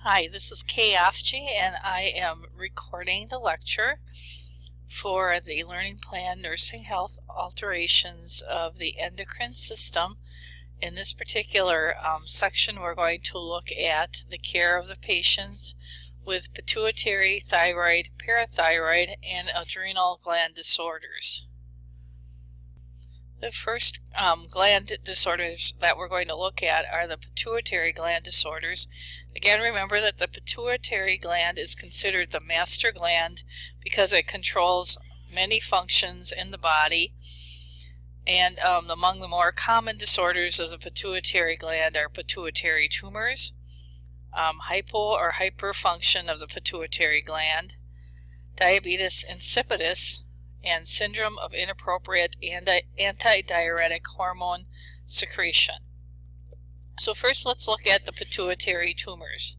Hi, this is Kay Afji, and I am recording the lecture for the Learning Plan Nursing Health Alterations of the Endocrine System. In this particular section, we're going to look at the care of the patients with pituitary, thyroid, parathyroid, and adrenal gland disorders. The first gland disorders that we're going to look at are the pituitary gland disorders. Again, remember that the pituitary gland is considered the master gland because it controls many functions in the body. And among the more common disorders of the pituitary gland are pituitary tumors, hypo or hyperfunction of the pituitary gland, diabetes insipidus, and syndrome of inappropriate antidiuretic hormone secretion. So first, let's look at the pituitary tumors.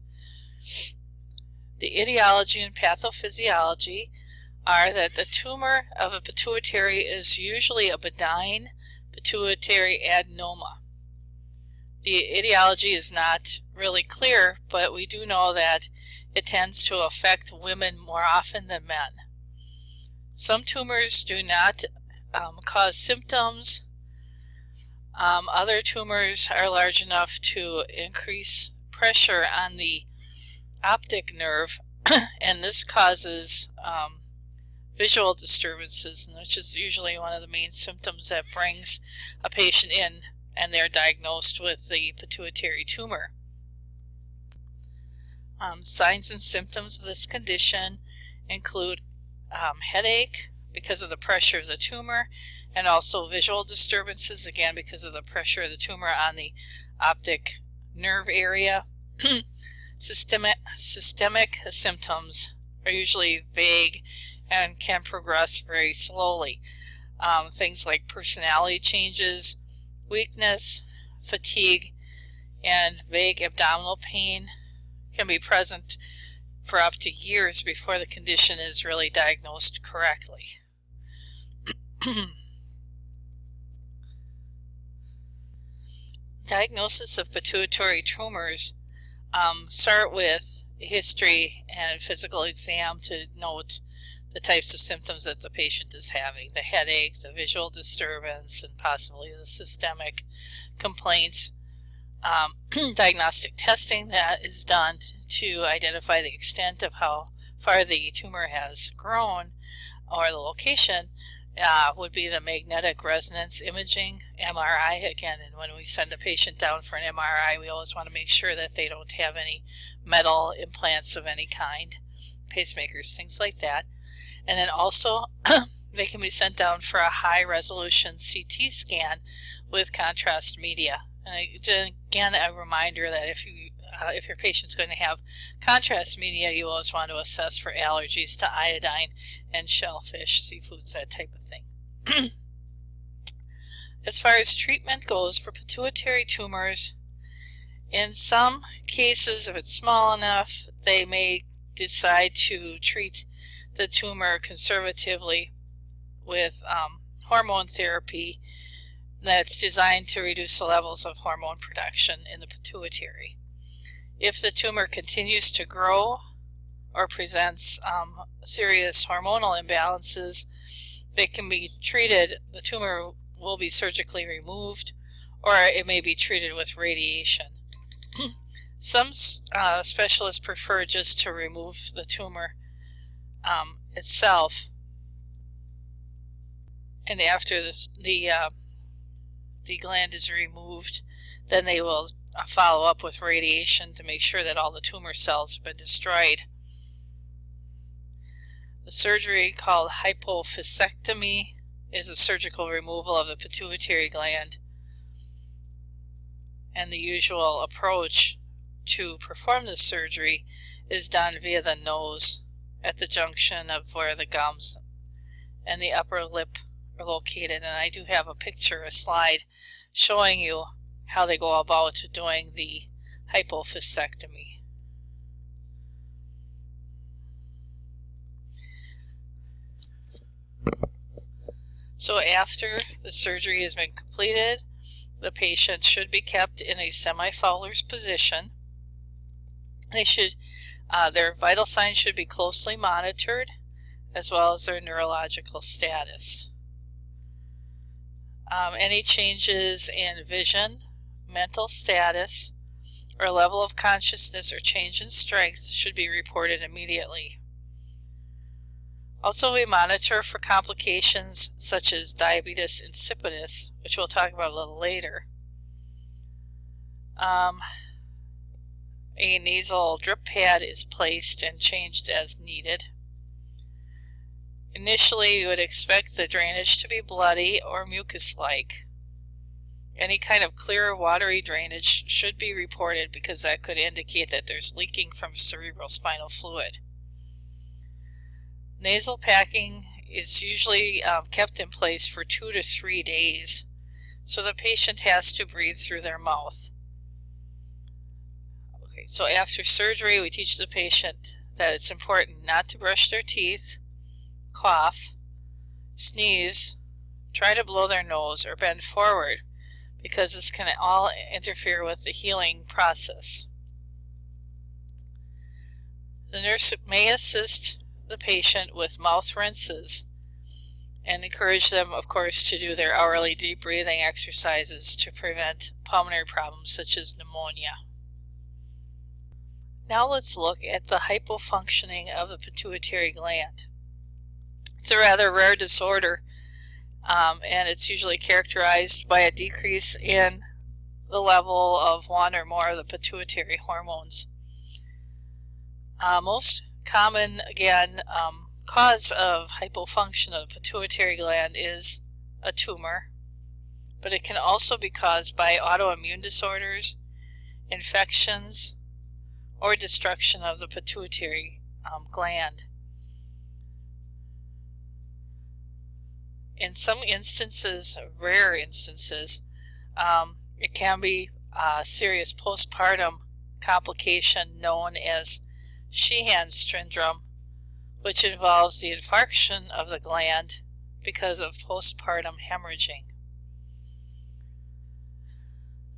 The etiology and pathophysiology are that the tumor of a pituitary is usually a benign pituitary adenoma. The etiology is not really clear, but we do know that it tends to affect women more often than men. Some tumors do not cause symptoms. Other tumors are large enough to increase pressure on the optic nerve, and this causes visual disturbances, which is usually one of the main symptoms that brings a patient in and they're diagnosed with the pituitary tumor. Signs and symptoms of this condition include headache because of the pressure of the tumor, and also visual disturbances, again because of the pressure of the tumor on the optic nerve area. Systemic symptoms are usually vague and can progress very slowly. Things like personality changes, weakness, fatigue, and vague abdominal pain can be present for up to years before the condition is really diagnosed correctly. Diagnosis of pituitary tumors start with history and physical exam to note the types of symptoms that the patient is having: the headache, the visual disturbance, and possibly the systemic complaints. Diagnostic testing that is done to identify the extent of how far the tumor has grown or the location would be the magnetic resonance imaging, MRI. Again, and when we send a patient down for an MRI, we always want to make sure that they don't have any metal implants of any kind, pacemakers, things like that. And then also they can be sent down for a high resolution CT scan with contrast media. And again, a reminder that if your patient's going to have contrast media, you always want to assess for allergies to iodine and shellfish, seafoods, that type of thing. As far as treatment goes for pituitary tumors, in some cases, if it's small enough, they may decide to treat the tumor conservatively with hormone therapy that's designed to reduce the levels of hormone production in the pituitary. If the tumor continues to grow or presents serious hormonal imbalances, they can be treated. The tumor will be surgically removed, or it may be treated with radiation. Some specialists prefer just to remove the tumor itself, and after the gland is removed, then they will follow up with radiation to make sure that all the tumor cells have been destroyed. The surgery, called hypophyseectomy, is a surgical removal of the pituitary gland, and the usual approach to perform this surgery is done via the nose at the junction of where the gums and the upper lip are located. And I do have a picture, a slide, showing you how they go about doing the hypophyseectomy. So after the surgery has been completed, the patient should be kept in a semi-Fowler's position, Their vital signs should be closely monitored, as well as their neurological status. Any changes in vision, mental status, or level of consciousness or change in strength should be reported immediately. Also, we monitor for complications such as diabetes insipidus, which we'll talk about a little later. A nasal drip pad is placed and changed as needed. Initially, you would expect the drainage to be bloody or mucus-like. Any kind of clear, watery drainage should be reported because that could indicate that there's leaking from cerebrospinal fluid. Nasal packing is usually kept in place for 2 to 3 days, so the patient has to breathe through their mouth. Okay, so after surgery, we teach the patient that it's important not to brush their teeth, cough, sneeze, try to blow their nose, or bend forward, because this can all interfere with the healing process. The nurse may assist the patient with mouth rinses and encourage them, of course, to do their hourly deep breathing exercises to prevent pulmonary problems such as pneumonia. Now let's look at the hypofunctioning of the pituitary gland. It's a rather rare disorder, and it's usually characterized by a decrease in the level of one or more of the pituitary hormones. Most common, again, cause of hypofunction of the pituitary gland is a tumor, but it can also be caused by autoimmune disorders, infections, or destruction of the pituitary gland. In some instances, rare instances, it can be a serious postpartum complication known as Sheehan's syndrome, which involves the infarction of the gland because of postpartum hemorrhaging.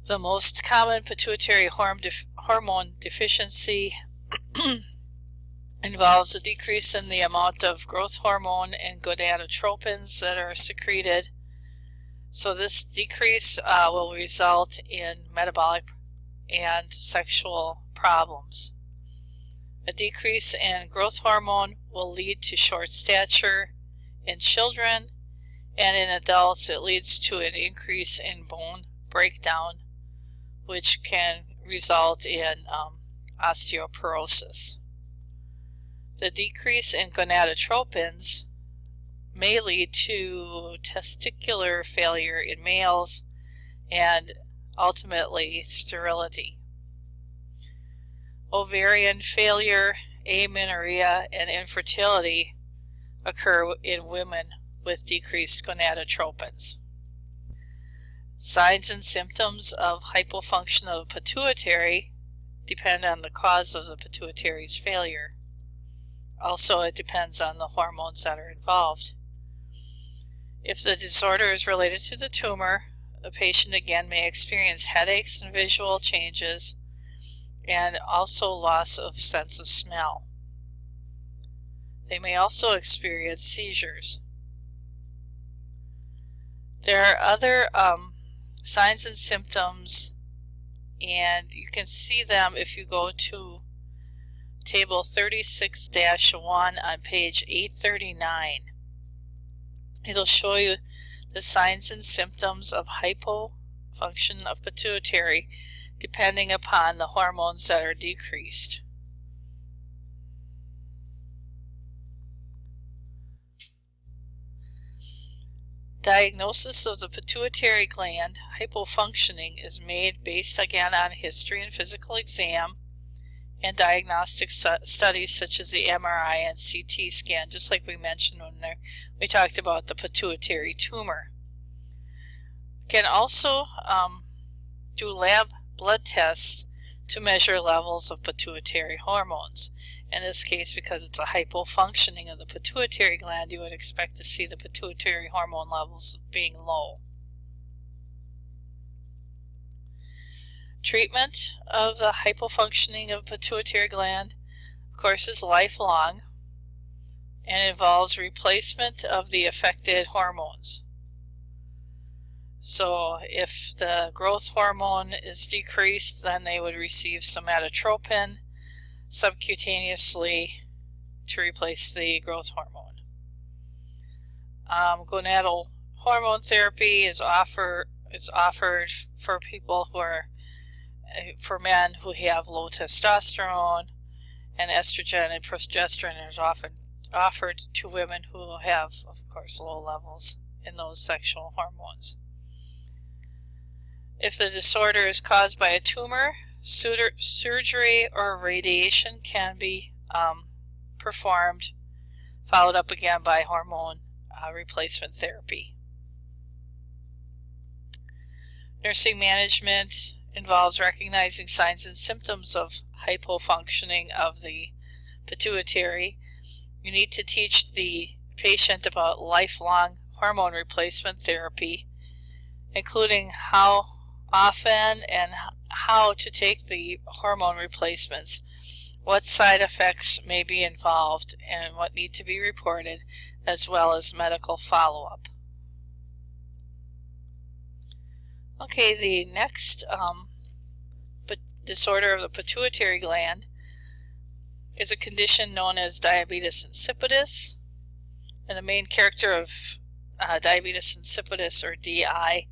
The most common pituitary hormone deficiency involves a decrease in the amount of growth hormone and gonadotropins that are secreted. So this decrease will result in metabolic and sexual problems. A decrease in growth hormone will lead to short stature in children, and in adults it leads to an increase in bone breakdown, which can result in osteoporosis. The decrease in gonadotropins may lead to testicular failure in males and ultimately sterility. Ovarian failure, amenorrhea, and infertility occur in women with decreased gonadotropins. Signs and symptoms of hypofunction of the pituitary depend on the cause of the pituitary's failure. Also, it depends on the hormones that are involved. If the disorder is related to the tumor, the patient again may experience headaches and visual changes, and also loss of sense of smell. They may also experience seizures. There are other signs and symptoms, and you can see them if you go to Table 36-1 on page 839. It'll show you the signs and symptoms of hypofunction of pituitary depending upon the hormones that are decreased. Diagnosis of the pituitary gland hypofunctioning is made based again on history and physical exam and diagnostic studies such as the MRI and CT scan, just like we mentioned when we talked about the pituitary tumor. We can also do lab blood tests to measure levels of pituitary hormones. In this case, because it's a hypofunctioning of the pituitary gland, you would expect to see the pituitary hormone levels being low. Treatment of the hypofunctioning of pituitary gland, of course, is lifelong and involves replacement of the affected hormones. So if the growth hormone is decreased, then they would receive somatotropin subcutaneously to replace the growth hormone. Gonadal hormone therapy is offered for people who are, for men who have low testosterone, and estrogen and progesterone is often offered to women who have, of course, low levels in those sexual hormones. If the disorder is caused by a tumor, surgery or radiation can be performed, followed up again by hormone replacement therapy. Nursing management involves recognizing signs and symptoms of hypofunctioning of the pituitary. You need to teach the patient about lifelong hormone replacement therapy, including how often and how to take the hormone replacements, what side effects may be involved, and what need to be reported, as well as medical follow-up. Okay, the next disorder of the pituitary gland is a condition known as diabetes insipidus, and the main character of diabetes insipidus, or DI,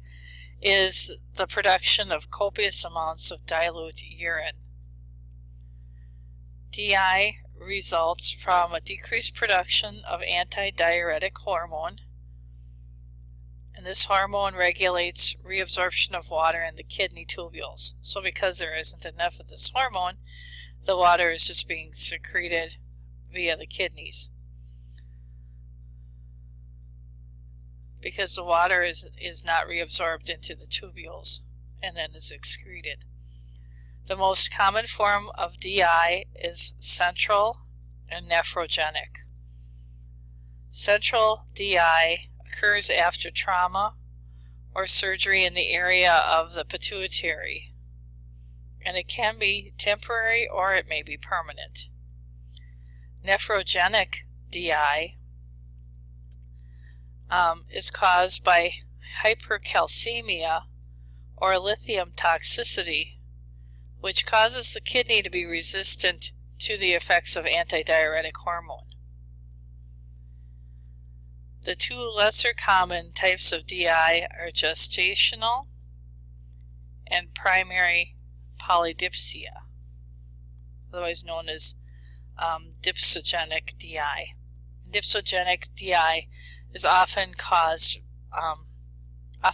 is the production of copious amounts of dilute urine. DI results from a decreased production of antidiuretic hormone, and this hormone regulates reabsorption of water in the kidney tubules. So because there isn't enough of this hormone, the water is just being secreted via the kidneys. Because the water is not reabsorbed into the tubules and then is excreted. The most common form of DI is central and nephrogenic. Central DI occurs after trauma or surgery in the area of the pituitary, and it can be temporary or it may be permanent. Nephrogenic DI is caused by hypercalcemia or lithium toxicity, which causes the kidney to be resistant to the effects of antidiuretic hormone. The two lesser common types of DI are gestational and primary polydipsia, otherwise known as dipsogenic DI. Dipsogenic DI is often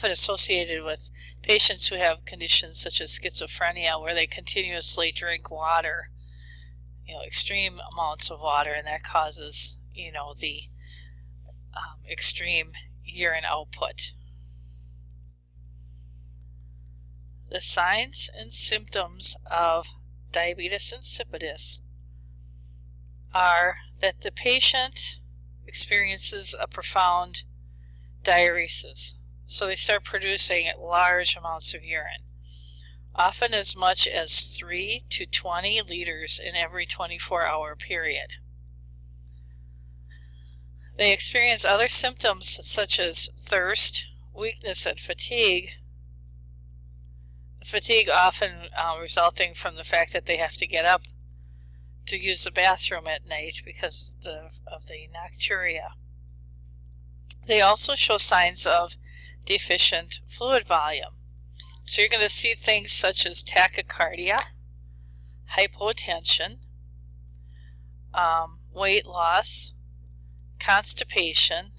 associated with patients who have conditions such as schizophrenia, where they continuously drink water, extreme amounts of water, and that causes, the extreme urine output. The signs and symptoms of diabetes insipidus are that the patient experiences a profound diuresis. So they start producing large amounts of urine, often as much as 3 to 20 liters in every 24-hour period. They experience other symptoms such as thirst, weakness, and fatigue. Fatigue often resulting from the fact that they have to get up to use the bathroom at night because of the nocturia. They also show signs of deficient fluid volume. So you're going to see things such as tachycardia, hypotension, weight loss, constipation,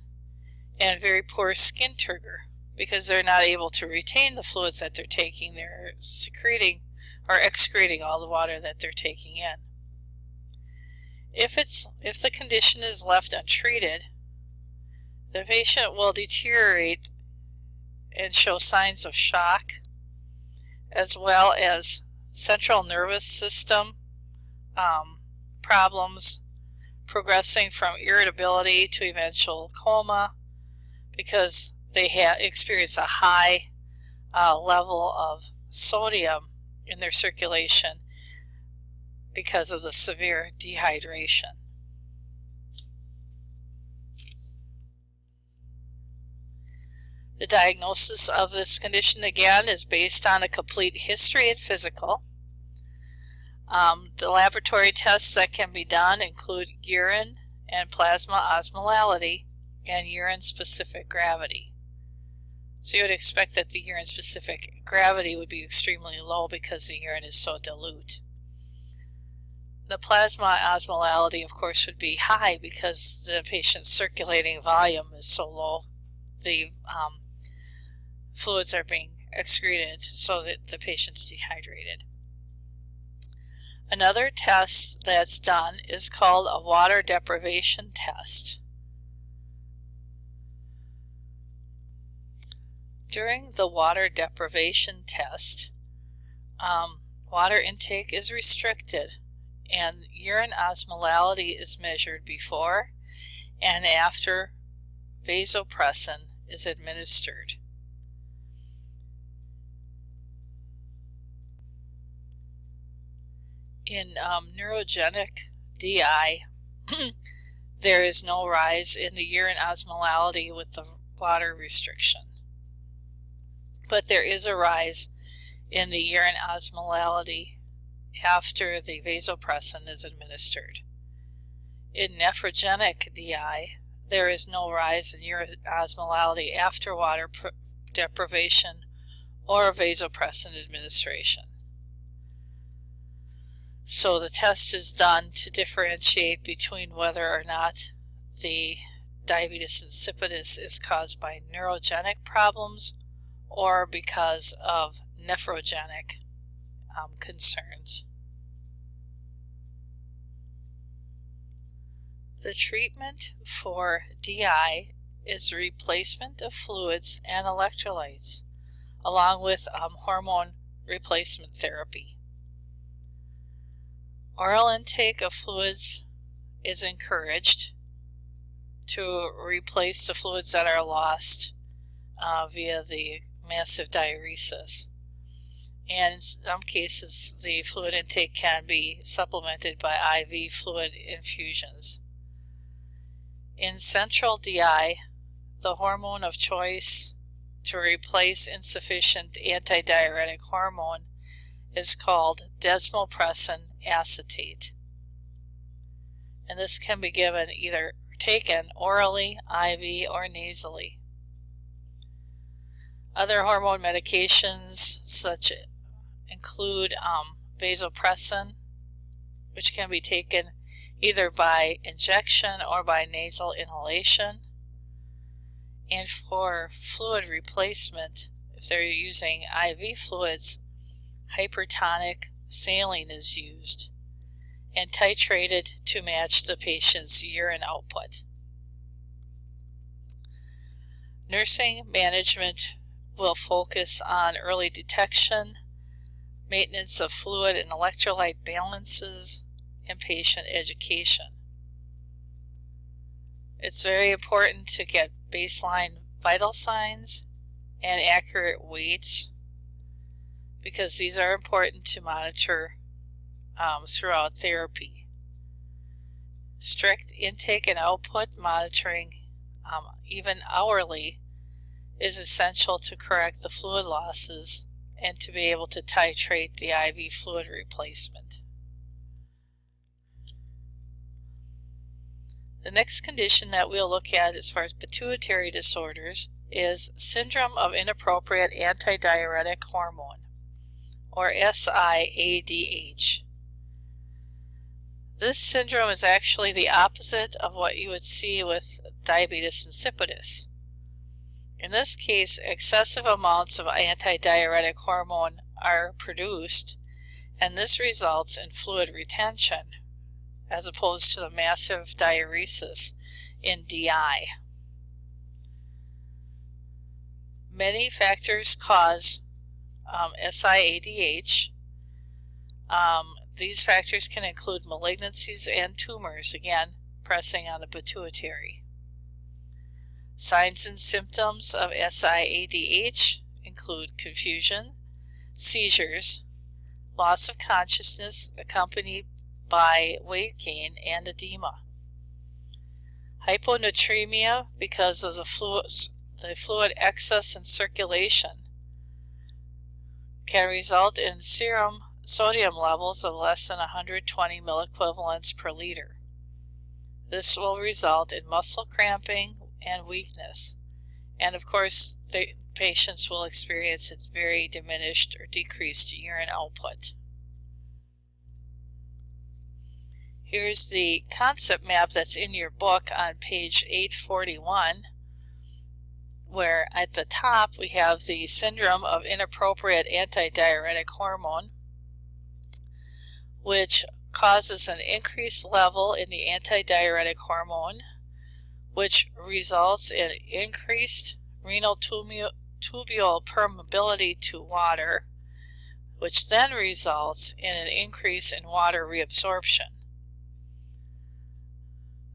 and very poor skin turgor, because they're not able to retain the fluids that they're taking. They're secreting or excreting all the water that they're taking in. If the condition is left untreated, the patient will deteriorate and show signs of shock, as well as central nervous system problems, progressing from irritability to eventual coma, because they experience a high level of sodium in their circulation because of the severe dehydration. The diagnosis of this condition, again, is based on a complete history and physical. The laboratory tests that can be done include urine and plasma osmolality and urine-specific gravity. So you would expect that the urine-specific gravity would be extremely low because the urine is so dilute. The plasma osmolality, of course, would be high because the patient's circulating volume is so low. The fluids are being excreted so that the patient's dehydrated. Another test that's done is called a water deprivation test. During the water deprivation test, water intake is restricted and urine osmolality is measured before and after vasopressin is administered. In neurogenic DI, there is no rise in the urine osmolality with the water restriction, but there is a rise in the urine osmolality after the vasopressin is administered. In nephrogenic DI, there is no rise in urine osmolality after water deprivation or vasopressin administration. So the test is done to differentiate between whether or not the diabetes insipidus is caused by neurogenic problems or because of nephrogenic concerns. The treatment for DI is the replacement of fluids and electrolytes, along with hormone replacement therapy. Oral intake of fluids is encouraged to replace the fluids that are lost via the massive diuresis. And in some cases, the fluid intake can be supplemented by IV fluid infusions. In central DI, the hormone of choice to replace insufficient antidiuretic hormone is called desmopressin acetate. And this can be given either taken orally, IV, or nasally. Other hormone medications such include vasopressin, which can be taken either by injection or by nasal inhalation. And for fluid replacement, if they're using IV fluids, hypertonic saline is used and titrated to match the patient's urine output. Nursing management will focus on early detection, maintenance of fluid and electrolyte balances, and patient education. It's very important to get baseline vital signs and accurate weights because these are important to monitor throughout therapy. Strict intake and output monitoring, even hourly, is essential to correct the fluid losses and to be able to titrate the IV fluid replacement. The next condition that we'll look at as far as pituitary disorders is syndrome of inappropriate antidiuretic hormone, or SIADH. This syndrome is actually the opposite of what you would see with diabetes insipidus. In this case, excessive amounts of antidiuretic hormone are produced, and this results in fluid retention, as opposed to the massive diuresis in DI. Many factors cause SIADH. These factors can include malignancies and tumors, again, pressing on the pituitary. Signs and symptoms of SIADH include confusion, seizures, loss of consciousness accompanied by weight gain and edema. Hyponatremia because of the fluid excess in circulation can result in serum sodium levels of less than 120 milliequivalents per liter. This will result in muscle cramping and weakness, and of course the patients will experience a very diminished or decreased urine output. Here's the concept map that's in your book on page 841, where at the top we have the syndrome of inappropriate antidiuretic hormone, which causes an increased level in the antidiuretic hormone, which results in increased renal tubule permeability to water, which then results in an increase in water reabsorption.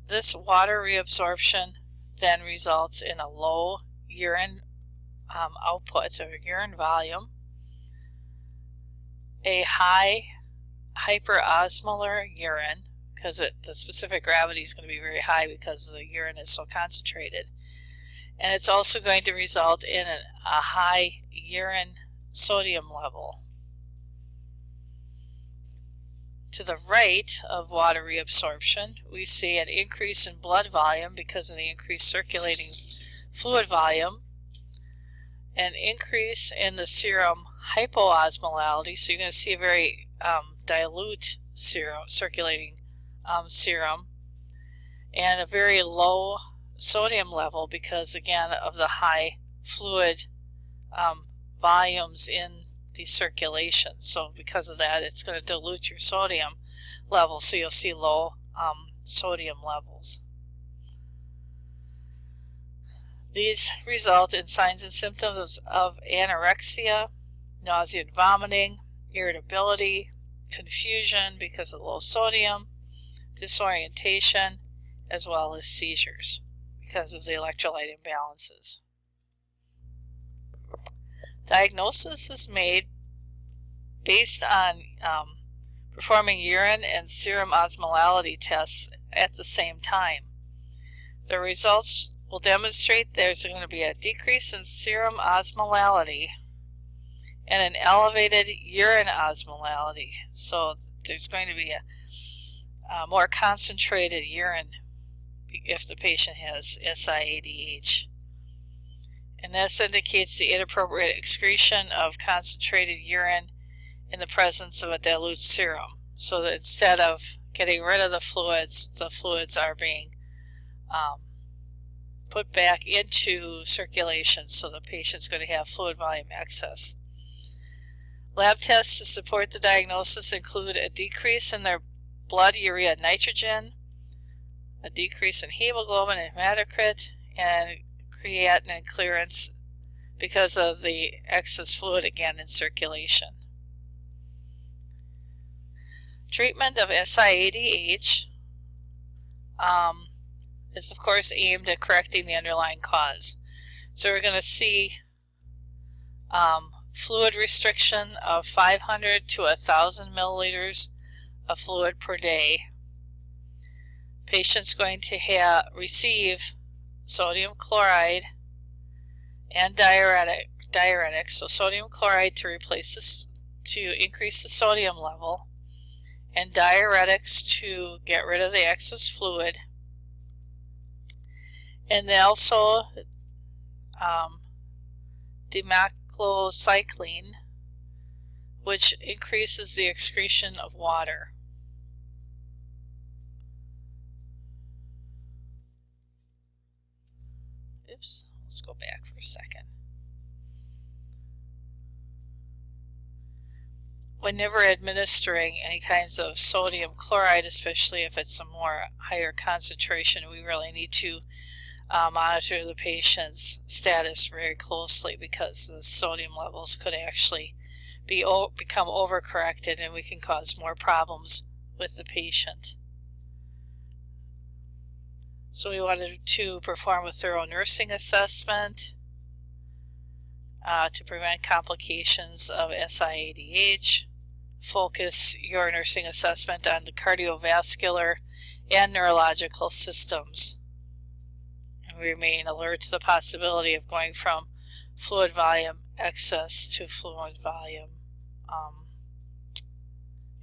This water reabsorption then results in a low urine output or urine volume, a high hyperosmolar urine, because the specific gravity is going to be very high because the urine is so concentrated, and it's also going to result in a high urine sodium level. To the right of water reabsorption, we see an increase in blood volume because of the increased circulating fluid volume, an increase in the serum hypoosmolality, so you're going to see a very dilute circulating serum, and a very low sodium level because, again, of the high fluid volumes in the circulation. So because of that, it's going to dilute your sodium level, so you'll see low sodium levels. These result in signs and symptoms of anorexia, nausea and vomiting, irritability, confusion because of low sodium, disorientation, as well as seizures because of the electrolyte imbalances. Diagnosis is made based on performing urine and serum osmolality tests at the same time. The results will demonstrate there's going to be a decrease in serum osmolality and an elevated urine osmolality. So there's going to be a more concentrated urine if the patient has SIADH. And this indicates the inappropriate excretion of concentrated urine in the presence of a dilute serum. So that instead of getting rid of the fluids are being put back into circulation, so the patient's going to have fluid volume excess. Lab tests to support the diagnosis include a decrease in their blood urea nitrogen, a decrease in hemoglobin and hematocrit, and creatinine clearance because of the excess fluid again in circulation. Treatment of SIADH is of course aimed at correcting the underlying cause. So we're going to see fluid restriction of 500 to 1,000 milliliters of fluid per day. Patient's going to receive sodium chloride and diuretics. So sodium chloride to increase the sodium level, and diuretics to get rid of the excess fluid. And then also demaclocycline, which increases the excretion of water. Oops, let's go back for a second. Whenever administering any kinds of sodium chloride, especially if it's a more higher concentration, we really need to monitor the patient's status very closely, because the sodium levels could actually become overcorrected, and we can cause more problems with the patient. So we wanted to perform a thorough nursing assessment to prevent complications of SIADH. focus your nursing assessment on the cardiovascular and neurological systems. And remain alert to the possibility of going from fluid volume excess to fluid volume,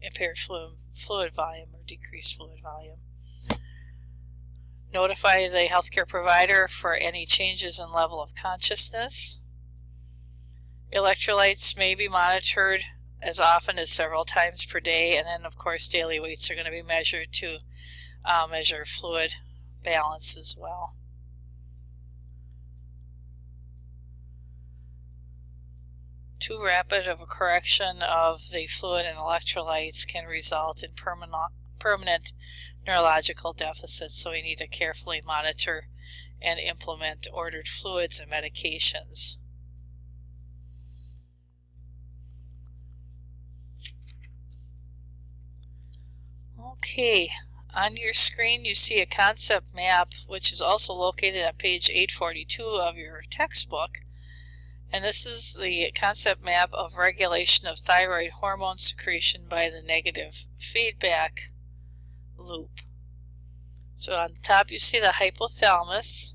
impaired fluid volume or decreased fluid volume. Notify the healthcare provider for any changes in level of consciousness. Electrolytes may be monitored as often as several times per day, and then of course daily weights are going to be measured to measure fluid balance as well. Too rapid of a correction of the fluid and electrolytes can result in permanent neurological deficits, so we need to carefully monitor and implement ordered fluids and medications. Okay, on your screen you see a concept map which is also located on page 842 of your textbook. And this is the concept map of regulation of thyroid hormone secretion by the negative feedback loop. So on the top you see the hypothalamus,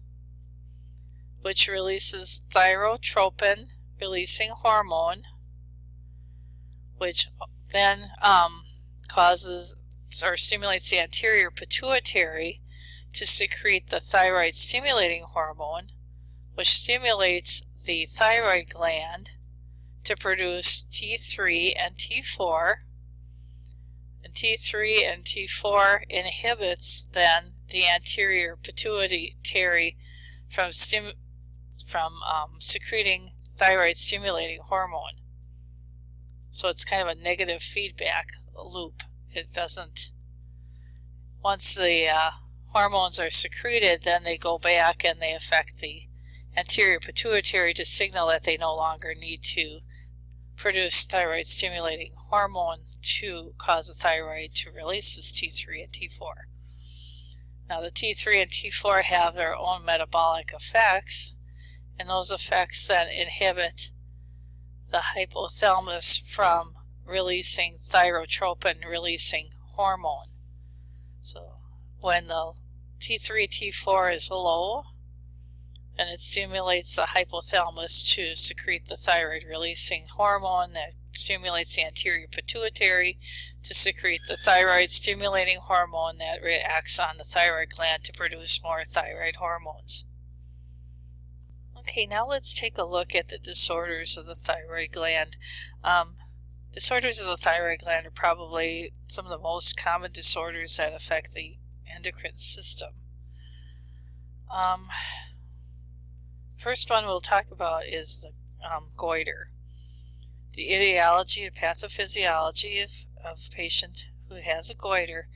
which releases thyrotropin releasing hormone, which then causes or stimulates the anterior pituitary to secrete the thyroid stimulating hormone, which stimulates the thyroid gland to produce T3 and T4. And T3 and T4 inhibits then the anterior pituitary from secreting thyroid stimulating hormone. So it's kind of a negative feedback loop. It doesn't, once the hormones are secreted, then they go back and they affect the anterior pituitary to signal that they no longer need to produce thyroid stimulating hormone to cause the thyroid to release this T3 and T4. Now the T3 and T4 have their own metabolic effects, and those effects then inhibit the hypothalamus from releasing thyrotropin releasing hormone. So when the T3, T4 is low, and it stimulates the hypothalamus to secrete the thyroid releasing hormone that stimulates the anterior pituitary to secrete the thyroid stimulating hormone that reacts on the thyroid gland to produce more thyroid hormones. Okay, now let's take a look at the disorders of the thyroid gland. Disorders of the thyroid gland are probably some of the most common disorders that affect the endocrine system. First one we'll talk about is the goiter. The etiology and pathophysiology of a patient who has a goiter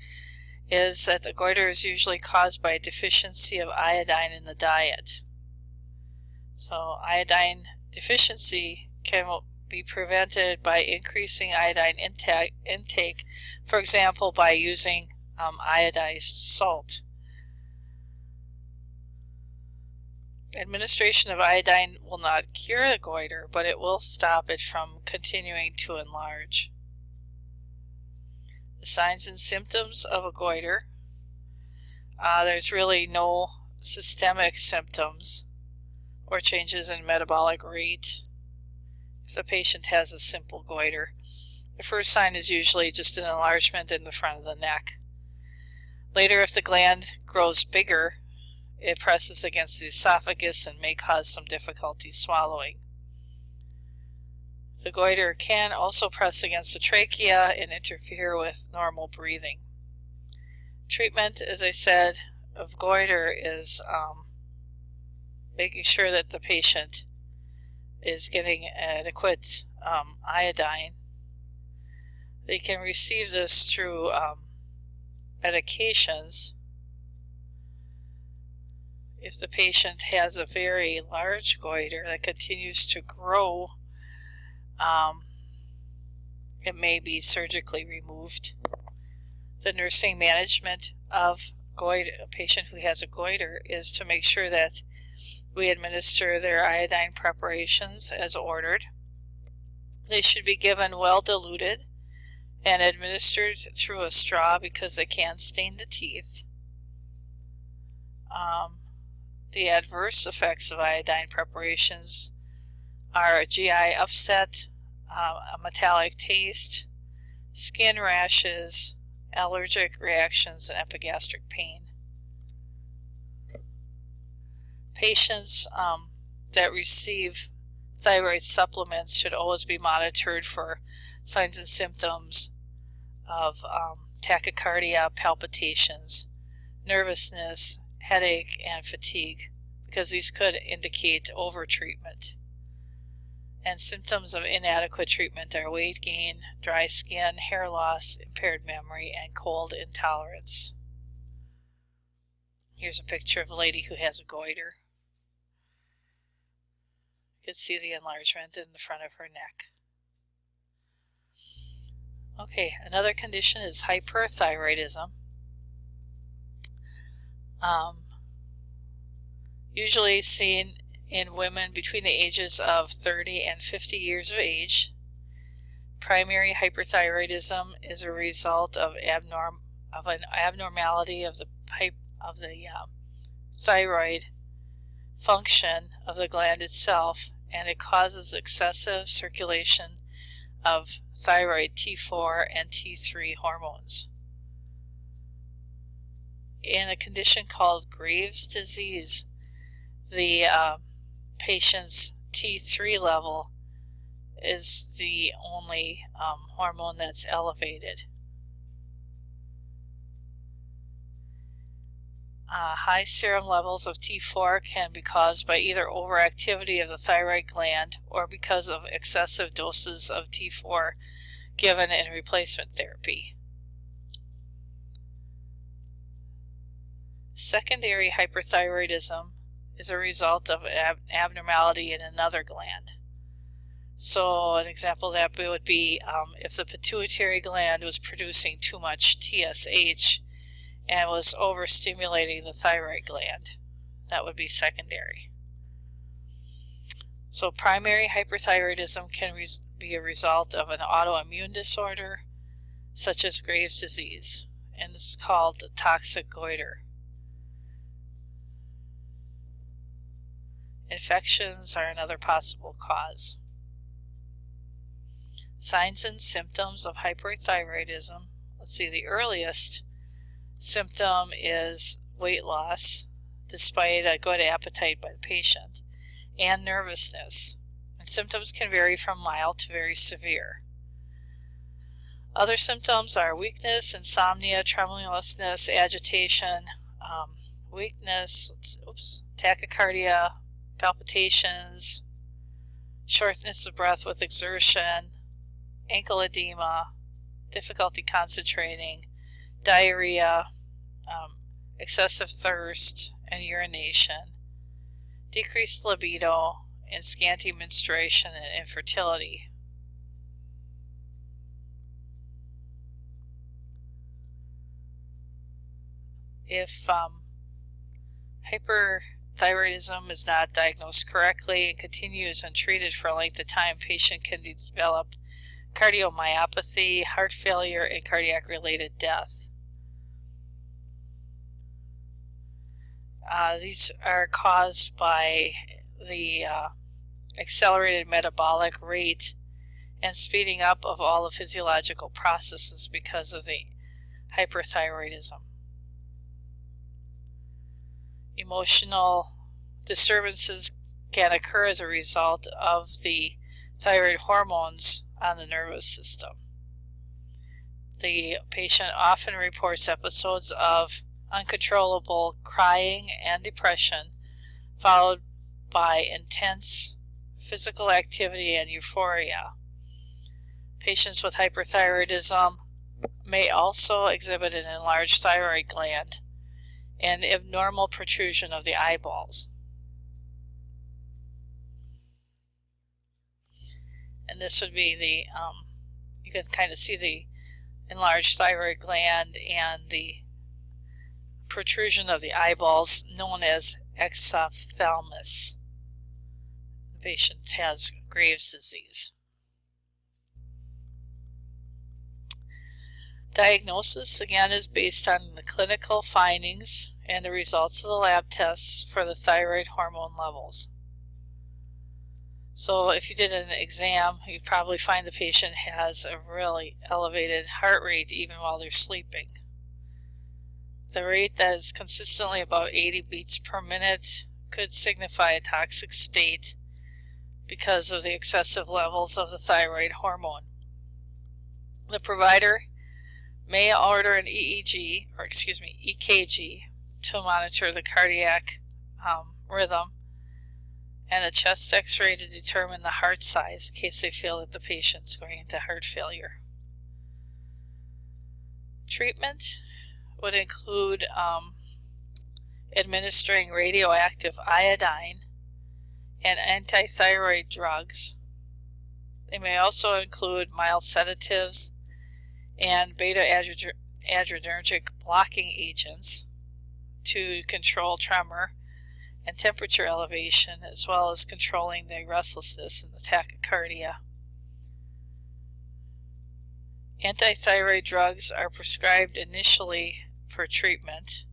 is that the goiter is usually caused by a deficiency of iodine in the diet. So iodine deficiency can be prevented by increasing iodine intake, for example, by using iodized salt. Administration of iodine will not cure the goiter, but it will stop it from continuing to enlarge. The signs and symptoms of a goiter, there's really no systemic symptoms or changes in metabolic rate if the patient has a simple goiter. The first sign is usually just an enlargement in the front of the neck. Later, if the gland grows bigger, it presses against the esophagus and may cause some difficulty swallowing. The goiter can also press against the trachea and interfere with normal breathing. Treatment, as I said, of goiter is making sure that the patient is getting adequate iodine. They can receive this through medications. If the patient has a very large goiter that continues to grow, it may be surgically removed. The nursing management of a patient who has a goiter is to make sure that we administer their iodine preparations as ordered. They should be given well diluted and administered through a straw because they can stain the teeth. The adverse effects of iodine preparations are GI upset, a metallic taste, skin rashes, allergic reactions, and epigastric pain. Patients that receive thyroid supplements should always be monitored for signs and symptoms of tachycardia, palpitations, nervousness, headache, and fatigue, because these could indicate overtreatment. And symptoms of inadequate treatment are weight gain, dry skin, hair loss, impaired memory, and cold intolerance. Here's a picture of a lady who has a goiter. You can see the enlargement in the front of her neck. Okay, another condition is hyperthyroidism. Usually seen in women between the ages of 30 and 50 years of age. Primary hyperthyroidism is a result of an abnormality of the thyroid function of the gland itself, and it causes excessive circulation of thyroid T4 and T3 hormones. In a condition called Graves' disease, the patient's T3 level is the only hormone that's elevated. High serum levels of T4 can be caused by either overactivity of the thyroid gland or because of excessive doses of T4 given in replacement therapy. Secondary hyperthyroidism is a result of an abnormality in another gland. So an example of that would be if the pituitary gland was producing too much TSH and was overstimulating the thyroid gland. That would be secondary. So primary hyperthyroidism can be a result of an autoimmune disorder such as Graves' disease, and this is called toxic goiter. Infections are another possible cause. Signs and symptoms of hyperthyroidism. Let's see, the earliest symptom is weight loss despite a good appetite by the patient, and nervousness. And symptoms can vary from mild to very severe. Other symptoms are weakness, insomnia, tremulousness, agitation, weakness, tachycardia, palpitations, shortness of breath with exertion, ankle edema, difficulty concentrating, diarrhea, excessive thirst and urination, decreased libido, and scanty menstruation and infertility. If hyperthyroidism is not diagnosed correctly and continues untreated for a length of time, patient can develop cardiomyopathy, heart failure, and cardiac-related death. These are caused by the accelerated metabolic rate and speeding up of all the physiological processes because of the hyperthyroidism. Emotional disturbances can occur as a result of the thyroid hormones on the nervous system. The patient often reports episodes of uncontrollable crying and depression, followed by intense physical activity and euphoria. Patients with hyperthyroidism may also exhibit an enlarged thyroid gland and abnormal protrusion of the eyeballs. And this would be the, you can kind of see the enlarged thyroid gland and the protrusion of the eyeballs, known as exophthalmos. The patient has Graves' disease. Diagnosis, again, is based on the clinical findings and the results of the lab tests for the thyroid hormone levels. So if you did an exam, you'd probably find the patient has a really elevated heart rate even while they're sleeping. The rate that is consistently about 80 beats per minute could signify a toxic state because of the excessive levels of the thyroid hormone. The provider may order an EKG to monitor the cardiac rhythm, and a chest x-ray to determine the heart size in case they feel that the patient's going into heart failure. Treatment would include administering radioactive iodine and antithyroid drugs. They may also include mild sedatives and beta-adrenergic blocking agents to control tremor and temperature elevation, as well as controlling the restlessness and the tachycardia. Antithyroid drugs are prescribed initially for treatment.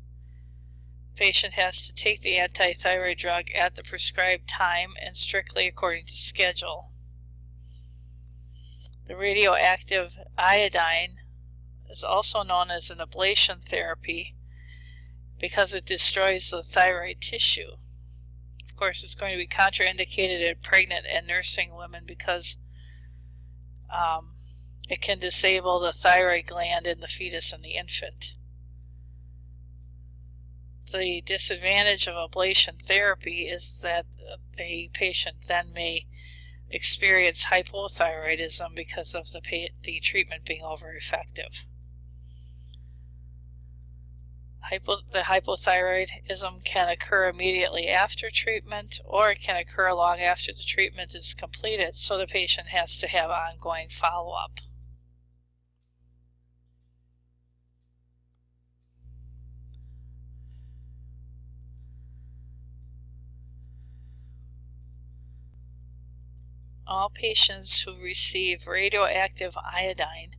The patient has to take the antithyroid drug at the prescribed time and strictly according to schedule. The radioactive iodine is also known as an ablation therapy because it destroys the thyroid tissue. Of course, it's going to be contraindicated in pregnant and nursing women because it can disable the thyroid gland in the fetus and the infant. The disadvantage of ablation therapy is that the patient then may experience hypothyroidism because of the treatment being over-effective. The hypothyroidism can occur immediately after treatment, or it can occur long after the treatment is completed, so the patient has to have ongoing follow-up. All patients who receive radioactive iodine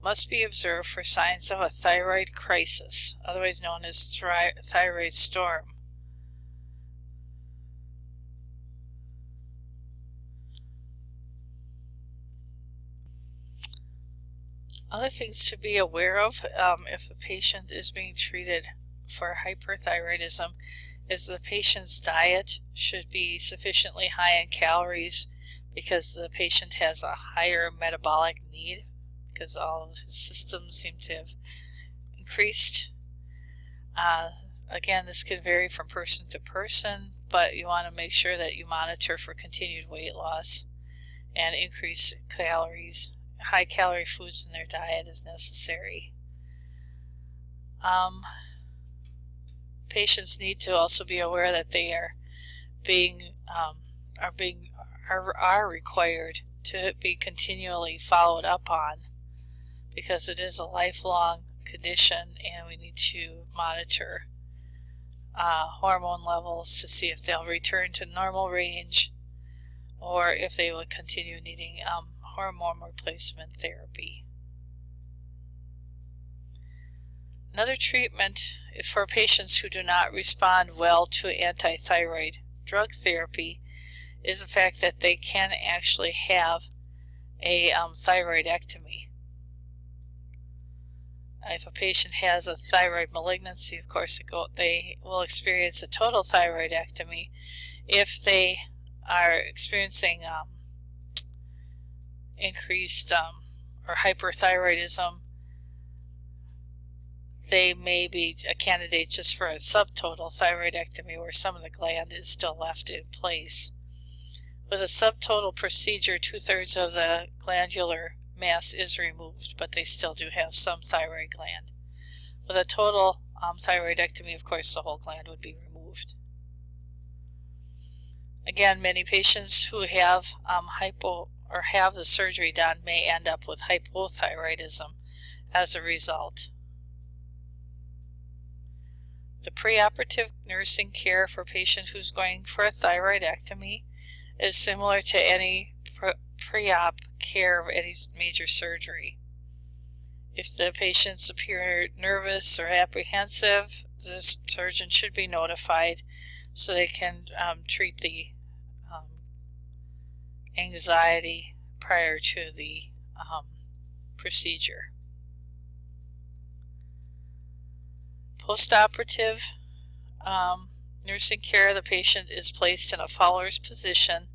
must be observed for signs of a thyroid crisis, otherwise known as thyroid storm. Other things to be aware of if the patient is being treated for hyperthyroidism is the patient's diet should be sufficiently high in calories because the patient has a higher metabolic need because all of his systems seem to have increased. Again, this can vary from person to person, but you want to make sure that you monitor for continued weight loss and increase calories. High calorie foods in their diet is necessary. Patients need to also be aware that they are required to be continually followed up on because it is a lifelong condition, and we need to monitor hormone levels to see if they'll return to normal range or if they will continue needing hormone replacement therapy. Another treatment for patients who do not respond well to antithyroid drug therapy is the fact that they can actually have a thyroidectomy. If a patient has a thyroid malignancy, of course, they will experience a total thyroidectomy. If they are experiencing increased or hyperthyroidism, they may be a candidate just for a subtotal thyroidectomy where some of the gland is still left in place. With a subtotal procedure, 2/3 of the glandular mass is removed, but they still do have some thyroid gland. With a total thyroidectomy, of course, the whole gland would be removed. Again, many patients who have have the surgery done may end up with hypothyroidism as a result. The preoperative nursing care for a patient who's going for a thyroidectomy is similar to any pre-op care of any major surgery. If the patients appear nervous or apprehensive, the surgeon should be notified so they can treat the anxiety prior to the procedure. Postoperative nursing care, the patient is placed in a Fowler's position,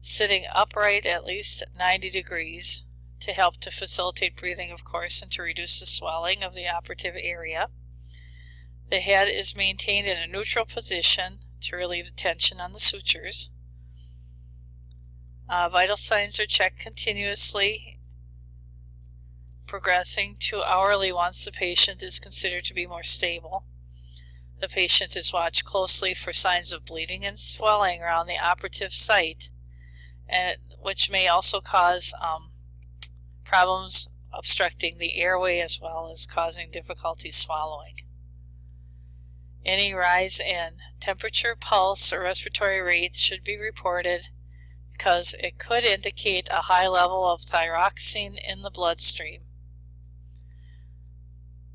sitting upright at least 90 degrees to help to facilitate breathing, of course, and to reduce the swelling of the operative area. The head is maintained in a neutral position to relieve the tension on the sutures. Vital signs are checked continuously, progressing to hourly once the patient is considered to be more stable. The patient is watched closely for signs of bleeding and swelling around the operative site, which may also cause problems obstructing the airway as well as causing difficulty swallowing. Any rise in temperature, pulse, or respiratory rate should be reported because it could indicate a high level of thyroxine in the bloodstream.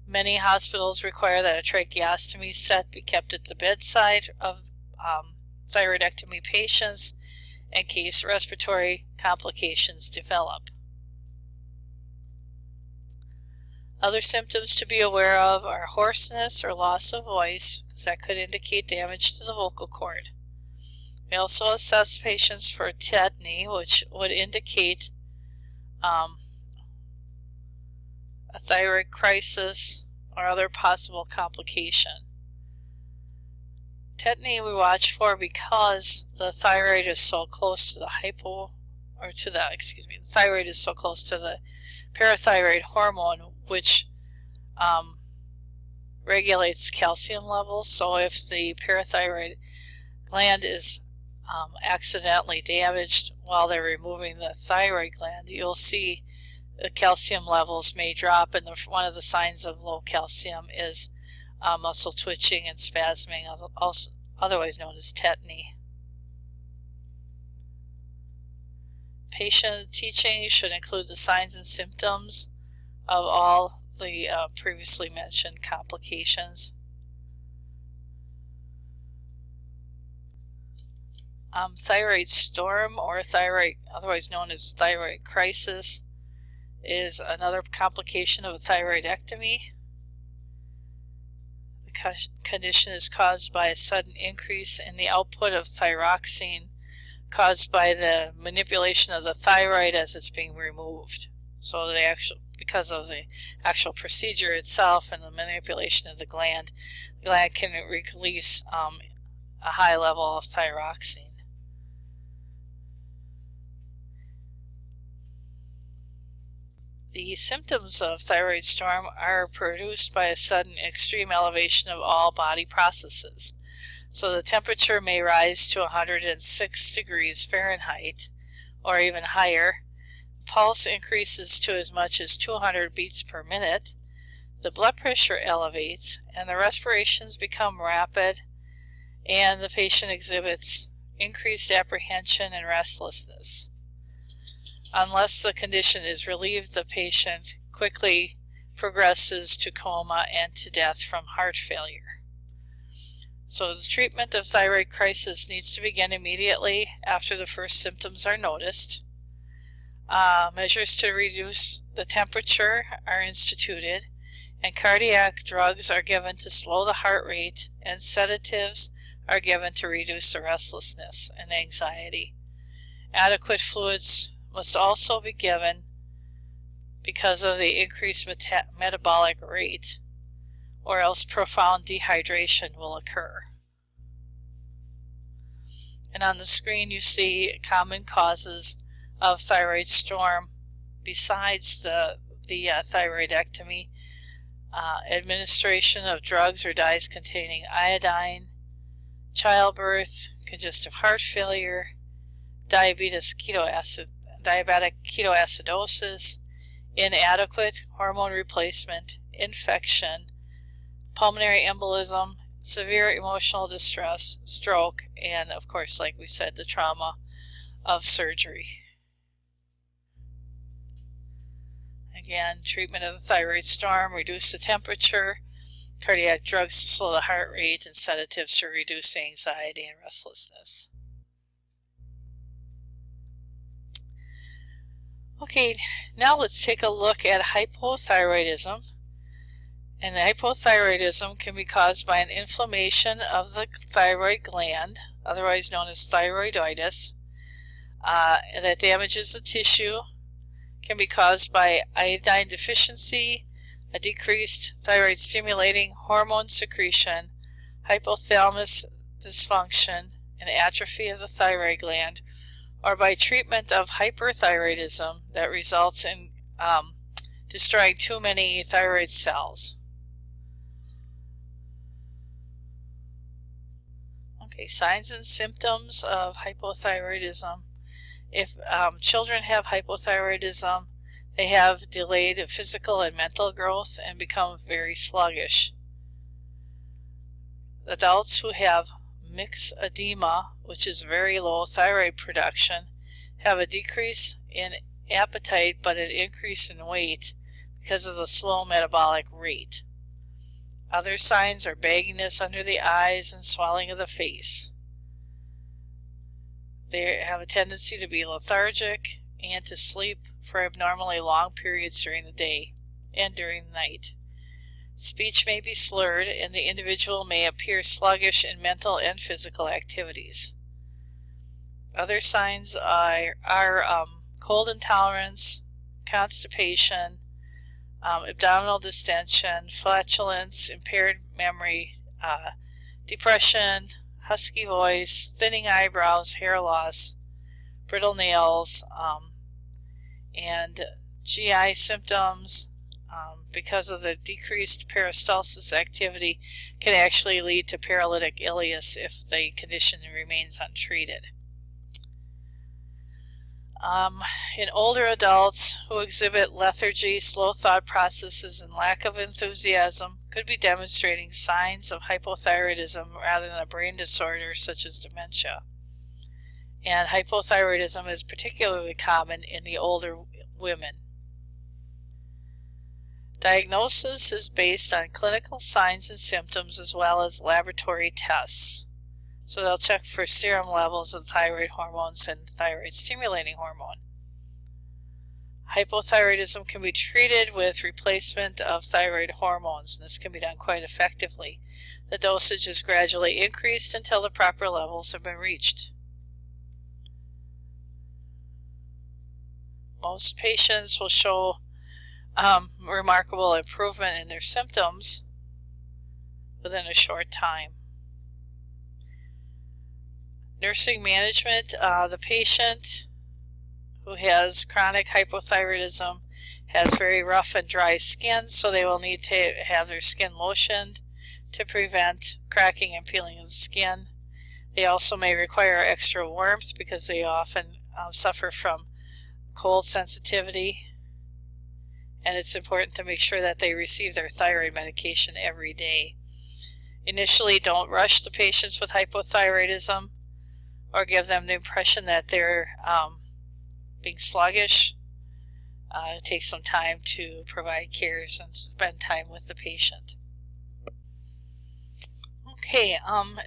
Many hospitals require that a tracheostomy set be kept at the bedside of thyroidectomy patients in case respiratory complications develop. Other symptoms to be aware of are hoarseness or loss of voice, because that could indicate damage to the vocal cord. We also assess patients for tetany, which would indicate a thyroid crisis or other possible complication. Tetany we watch for because the thyroid is so close to the the thyroid is so close to the parathyroid hormone, which regulates calcium levels. So if the parathyroid gland is accidentally damaged while they're removing the thyroid gland, you'll see the calcium levels may drop, and one of the signs of low calcium is muscle twitching and spasming, also otherwise known as tetany. Patient teaching should include the signs and symptoms of all the previously mentioned complications. Thyroid storm, or thyroid, otherwise known as thyroid crisis, is another complication of a thyroidectomy. The condition is caused by a sudden increase in the output of thyroxine caused by the manipulation of the thyroid as it's being removed. So because of the actual procedure itself and the manipulation of the gland can release a high level of thyroxine. The symptoms of thyroid storm are produced by a sudden extreme elevation of all body processes. So the temperature may rise to 106 degrees Fahrenheit or even higher. Pulse increases to as much as 200 beats per minute. The blood pressure elevates and the respirations become rapid, and the patient exhibits increased apprehension and restlessness. Unless the condition is relieved, the patient quickly progresses to coma and to death from heart failure. So the treatment of thyroid crisis needs to begin immediately after the first symptoms are noticed. Measures to reduce the temperature are instituted, and cardiac drugs are given to slow the heart rate, and sedatives are given to reduce the restlessness and anxiety. Adequate fluids must also be given because of the increased metabolic rate, or else profound dehydration will occur. And on the screen you see common causes of thyroid storm besides the thyroidectomy: administration of drugs or dyes containing iodine, childbirth, congestive heart failure, diabetic ketoacidosis, inadequate hormone replacement, infection, pulmonary embolism, severe emotional distress, stroke, and of course, like we said, the trauma of surgery. Again, treatment of the thyroid storm, reduce the temperature, cardiac drugs to slow the heart rate, and sedatives to reduce anxiety and restlessness. Okay, now let's take a look at hypothyroidism. And hypothyroidism can be caused by an inflammation of the thyroid gland, otherwise known as thyroiditis, that damages the tissue. Can be caused by iodine deficiency, a decreased thyroid stimulating hormone secretion, hypothalamus dysfunction, and atrophy of the thyroid gland, or by treatment of hyperthyroidism that results in destroying too many thyroid cells. Okay, signs and symptoms of hypothyroidism. If children have hypothyroidism, they have delayed physical and mental growth and become very sluggish. Adults who have myxedema, which is very low thyroid production, have a decrease in appetite but an increase in weight because of the slow metabolic rate. Other signs are bagginess under the eyes and swelling of the face. They have a tendency to be lethargic and to sleep for abnormally long periods during the day and during the night. Speech may be slurred, and the individual may appear sluggish in mental and physical activities. Other signs are cold intolerance, constipation, abdominal distension, flatulence, impaired memory, depression, husky voice, thinning eyebrows, hair loss, brittle nails, and GI symptoms. Because of the decreased peristalsis activity, can actually lead to paralytic ileus if the condition remains untreated. In older adults who exhibit lethargy, slow thought processes, and lack of enthusiasm could be demonstrating signs of hypothyroidism rather than a brain disorder such as dementia. And hypothyroidism is particularly common in the older women. Diagnosis is based on clinical signs and symptoms as well as laboratory tests. So they'll check for serum levels of thyroid hormones and thyroid stimulating hormone. Hypothyroidism can be treated with replacement of thyroid hormones, and this can be done quite effectively. The dosage is gradually increased until the proper levels have been reached. Most patients will show remarkable improvement in their symptoms within a short time. Nursing management, the patient who has chronic hypothyroidism has very rough and dry skin, so they will need to have their skin lotioned to prevent cracking and peeling of the skin. They also may require extra warmth because they often suffer from cold sensitivity. And it's important to make sure that they receive their thyroid medication every day. Initially, don't rush the patients with hypothyroidism or give them the impression that they're being sluggish. Take some time to provide cares and spend time with the patient. Okay,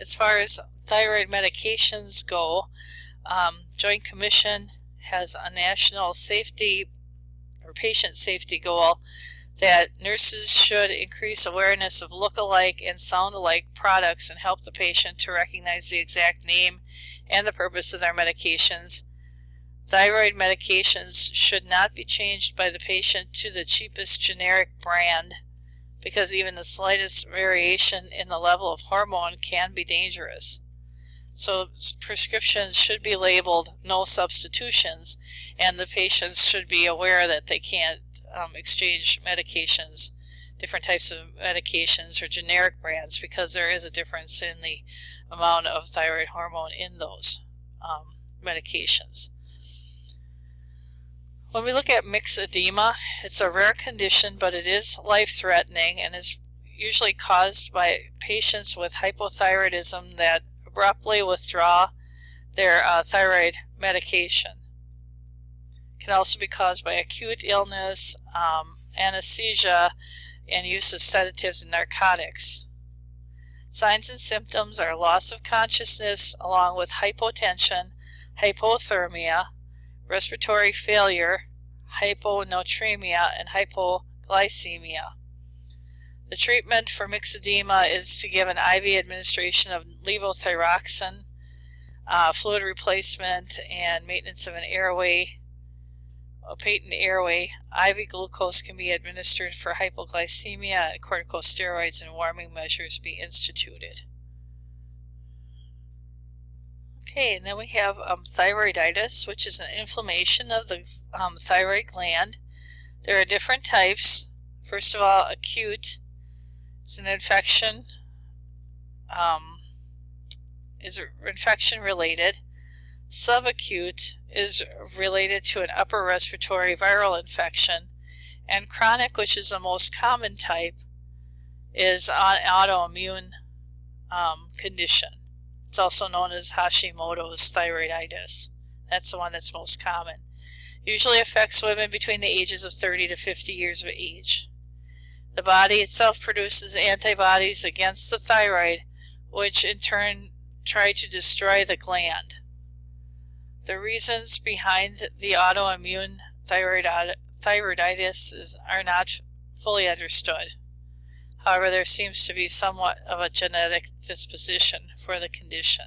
as far as thyroid medications go, Joint Commission has a national safety or patient safety goal that nurses should increase awareness of look-alike and sound-alike products and help the patient to recognize the exact name and the purpose of their medications. Thyroid medications should not be changed by the patient to the cheapest generic brand because even the slightest variation in the level of hormone can be dangerous. So prescriptions should be labeled no substitutions, and the patients should be aware that they can't exchange medications, different types of medications or generic brands, because there is a difference in the amount of thyroid hormone in those medications. When we look at myxedema, it's a rare condition, but it is life-threatening and is usually caused by patients with hypothyroidism that abruptly withdraw their thyroid medication. It Can also be caused by acute illness, anesthesia, and use of sedatives and narcotics. Signs and symptoms are loss of consciousness along with hypotension, hypothermia, respiratory failure, hyponatremia, and hypoglycemia. The treatment for myxedema is to give an IV administration of levothyroxine, fluid replacement, and maintenance of an airway, a patent airway. IV glucose can be administered for hypoglycemia, and corticosteroids and warming measures be instituted. Okay, and then we have thyroiditis, which is an inflammation of the thyroid gland. There are different types. First of all, acute is an infection, is infection related. Subacute is related to an upper respiratory viral infection. And chronic, which is the most common type, is an autoimmune condition. It's also known as Hashimoto's thyroiditis. That's the one that's most common. Usually affects women between the ages of 30 to 50 years of age. The body itself produces antibodies against the thyroid, which in turn try to destroy the gland. The reasons behind the autoimmune thyroiditis are not fully understood. However, there seems to be somewhat of a genetic disposition for the condition.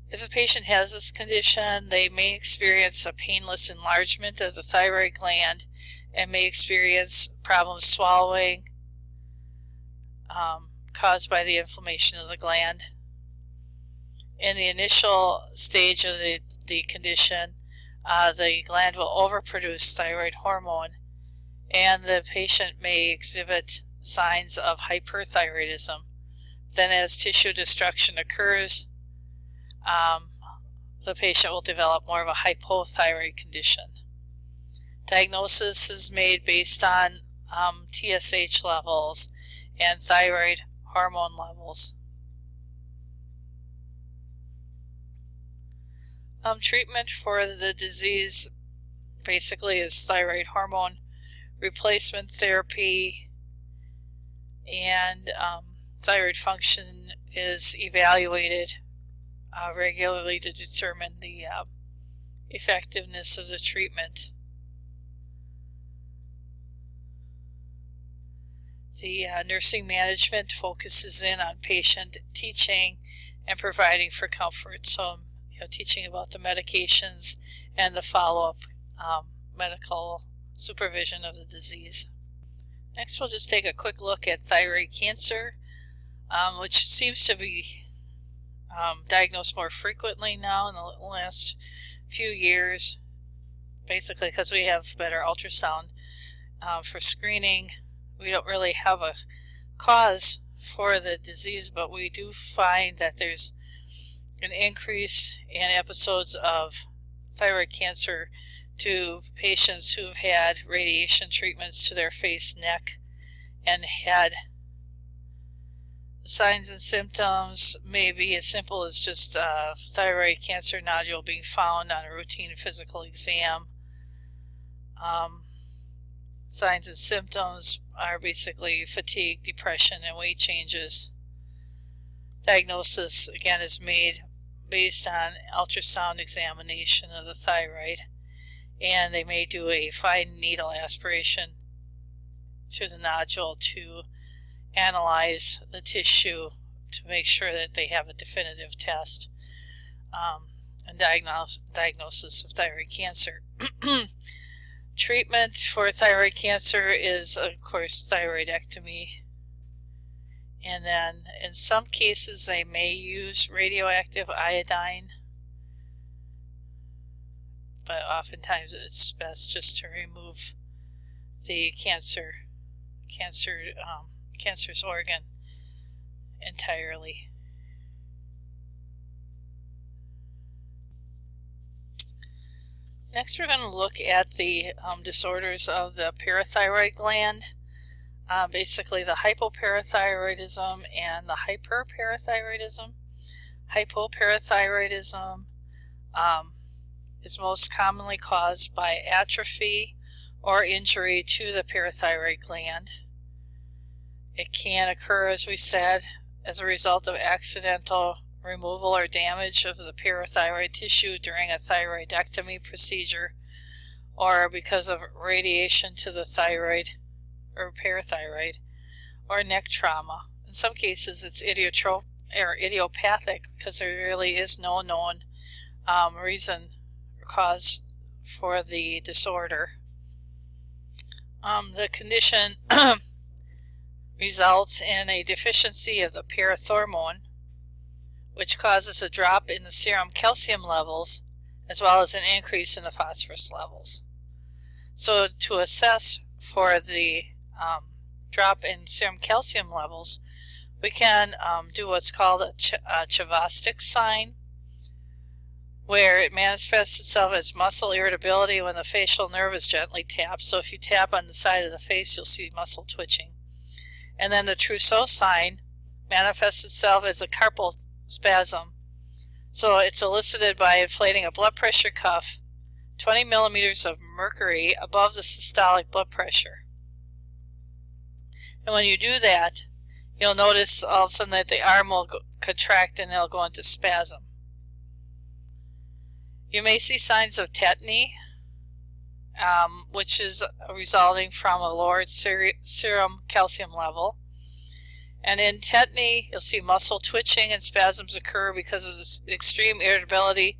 If a patient has this condition, they may experience a painless enlargement of the thyroid gland and may experience problems swallowing caused by the inflammation of the gland. In the initial stage of the condition, the gland will overproduce thyroid hormone, and the patient may exhibit signs of hyperthyroidism. Then as tissue destruction occurs, the patient will develop more of a hypothyroid condition. Diagnosis is made based on TSH levels and thyroid hormone levels. Treatment for the disease basically is thyroid hormone replacement therapy, and thyroid function is evaluated regularly to determine the effectiveness of the treatment. The nursing management focuses in on patient teaching and providing for comfort. So, teaching about the medications and the follow-up medical supervision of the disease. Next, we'll just take a quick look at thyroid cancer, which seems to be diagnosed more frequently now in the last few years, basically because we have better ultrasound for screening. We don't really have a cause for the disease, but we do find that there's an increase in episodes of thyroid cancer to patients who have had radiation treatments to their face, neck, and head. The signs and symptoms may be as simple as just thyroid cancer nodule being found on a routine physical exam. Signs and symptoms are basically fatigue, depression, and weight changes. Diagnosis, again, is made based on ultrasound examination of the thyroid, and they may do a fine needle aspiration to the nodule to analyze the tissue to make sure that they have a definitive test and diagnosis of thyroid cancer. Treatment for thyroid cancer is, of course, thyroidectomy. And then in some cases they may use radioactive iodine, but oftentimes it's best just to remove the cancerous organ entirely. Next, we're going to look at the disorders of the parathyroid gland. Basically the hypoparathyroidism and the hyperparathyroidism. Hypoparathyroidism is most commonly caused by atrophy or injury to the parathyroid gland. It can occur, as we said, as a result of accidental removal or damage of the parathyroid tissue during a thyroidectomy procedure, or because of radiation to the thyroid or parathyroid, or neck trauma. In some cases it's idiopathic because there really is no known reason or cause for the disorder. The condition results in a deficiency of the parathyroid, which causes a drop in the serum calcium levels as well as an increase in the phosphorus levels. So to assess for the drop in serum calcium levels, we can do what's called a Chavastic sign, where it manifests itself as muscle irritability when the facial nerve is gently tapped. So if you tap on the side of the face, you'll see muscle twitching. And then the Trousseau sign manifests itself as a carpal spasm. So it's elicited by inflating a blood pressure cuff 20 millimeters of mercury above the systolic blood pressure. And when you do that, you'll notice all of a sudden that the arm will contract and it'll go into spasm. You may see signs of tetany, which is resulting from a lowered serum calcium level. And in tetany, you'll see muscle twitching and spasms occur because of this extreme irritability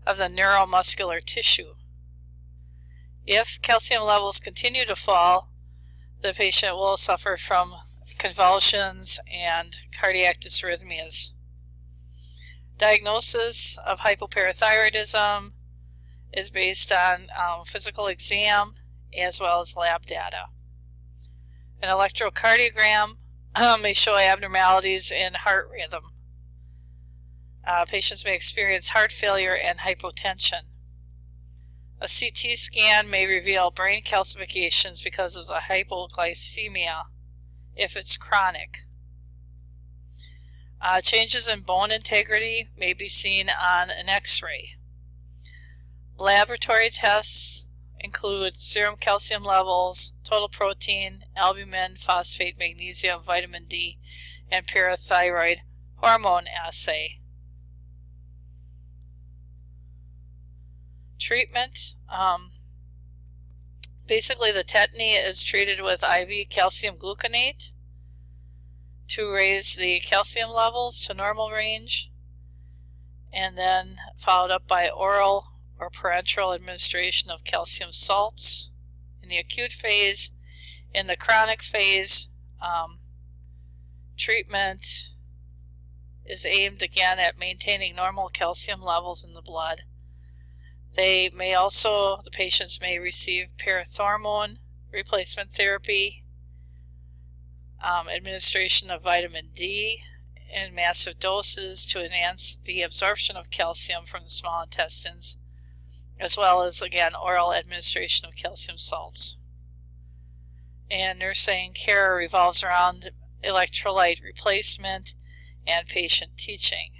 of the neuromuscular tissue. If calcium levels continue to fall, the patient will suffer from convulsions and cardiac dysrhythmias. Diagnosis of hypoparathyroidism is based on physical exam as well as lab data. An electrocardiogram may show abnormalities in heart rhythm. Patients may experience heart failure and hypotension. A CT scan may reveal brain calcifications because of the hypoglycemia if it's chronic. Changes in bone integrity may be seen on an X-ray. Laboratory tests include serum calcium levels, total protein, albumin, phosphate, magnesium, vitamin D, and parathyroid hormone assay. Treatment. Basically, the tetany is treated with IV calcium gluconate to raise the calcium levels to normal range, and then followed up by oral or parenteral administration of calcium salts in the acute phase. In the chronic phase, treatment is aimed again at maintaining normal calcium levels in the blood. The patients may receive parathyroid replacement therapy, administration of vitamin D in massive doses to enhance the absorption of calcium from the small intestines, as well as, again, oral administration of calcium salts. And nursing care revolves around electrolyte replacement and patient teaching.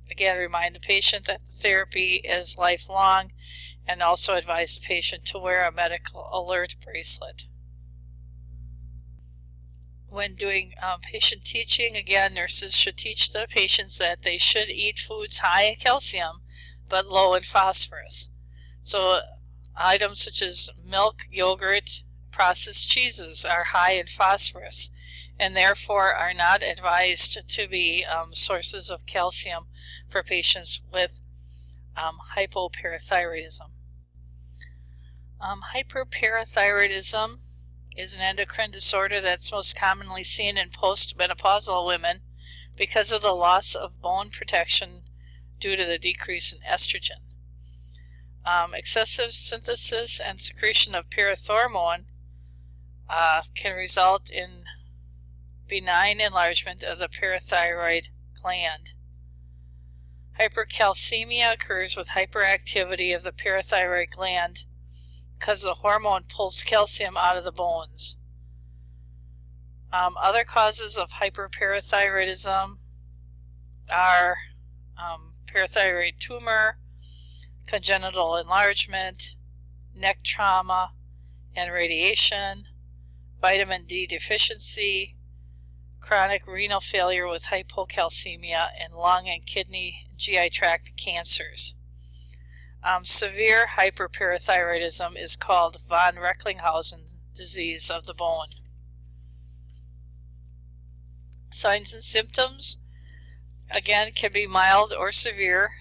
Again, remind the patient that the therapy is lifelong, and also advise the patient to wear a medical alert bracelet. When doing patient teaching, again, nurses should teach the patients that they should eat foods high in calcium but low in phosphorus. So items such as milk, yogurt, processed cheeses are high in phosphorus and therefore are not advised to be sources of calcium for patients with hypoparathyroidism. Hyperparathyroidism is an endocrine disorder that's most commonly seen in postmenopausal women because of the loss of bone protection due to the decrease in estrogen. Excessive synthesis and secretion of parathyroid can result in benign enlargement of the parathyroid gland. Hypercalcemia occurs with hyperactivity of the parathyroid gland because the hormone pulls calcium out of the bones. Other causes of hyperparathyroidism are parathyroid tumor, congenital enlargement, neck trauma and radiation, vitamin D deficiency, chronic renal failure with hypocalcemia, and lung and kidney GI tract cancers. Severe hyperparathyroidism is called von Recklinghausen disease of the bone. Signs and symptoms, again, can be mild or severe,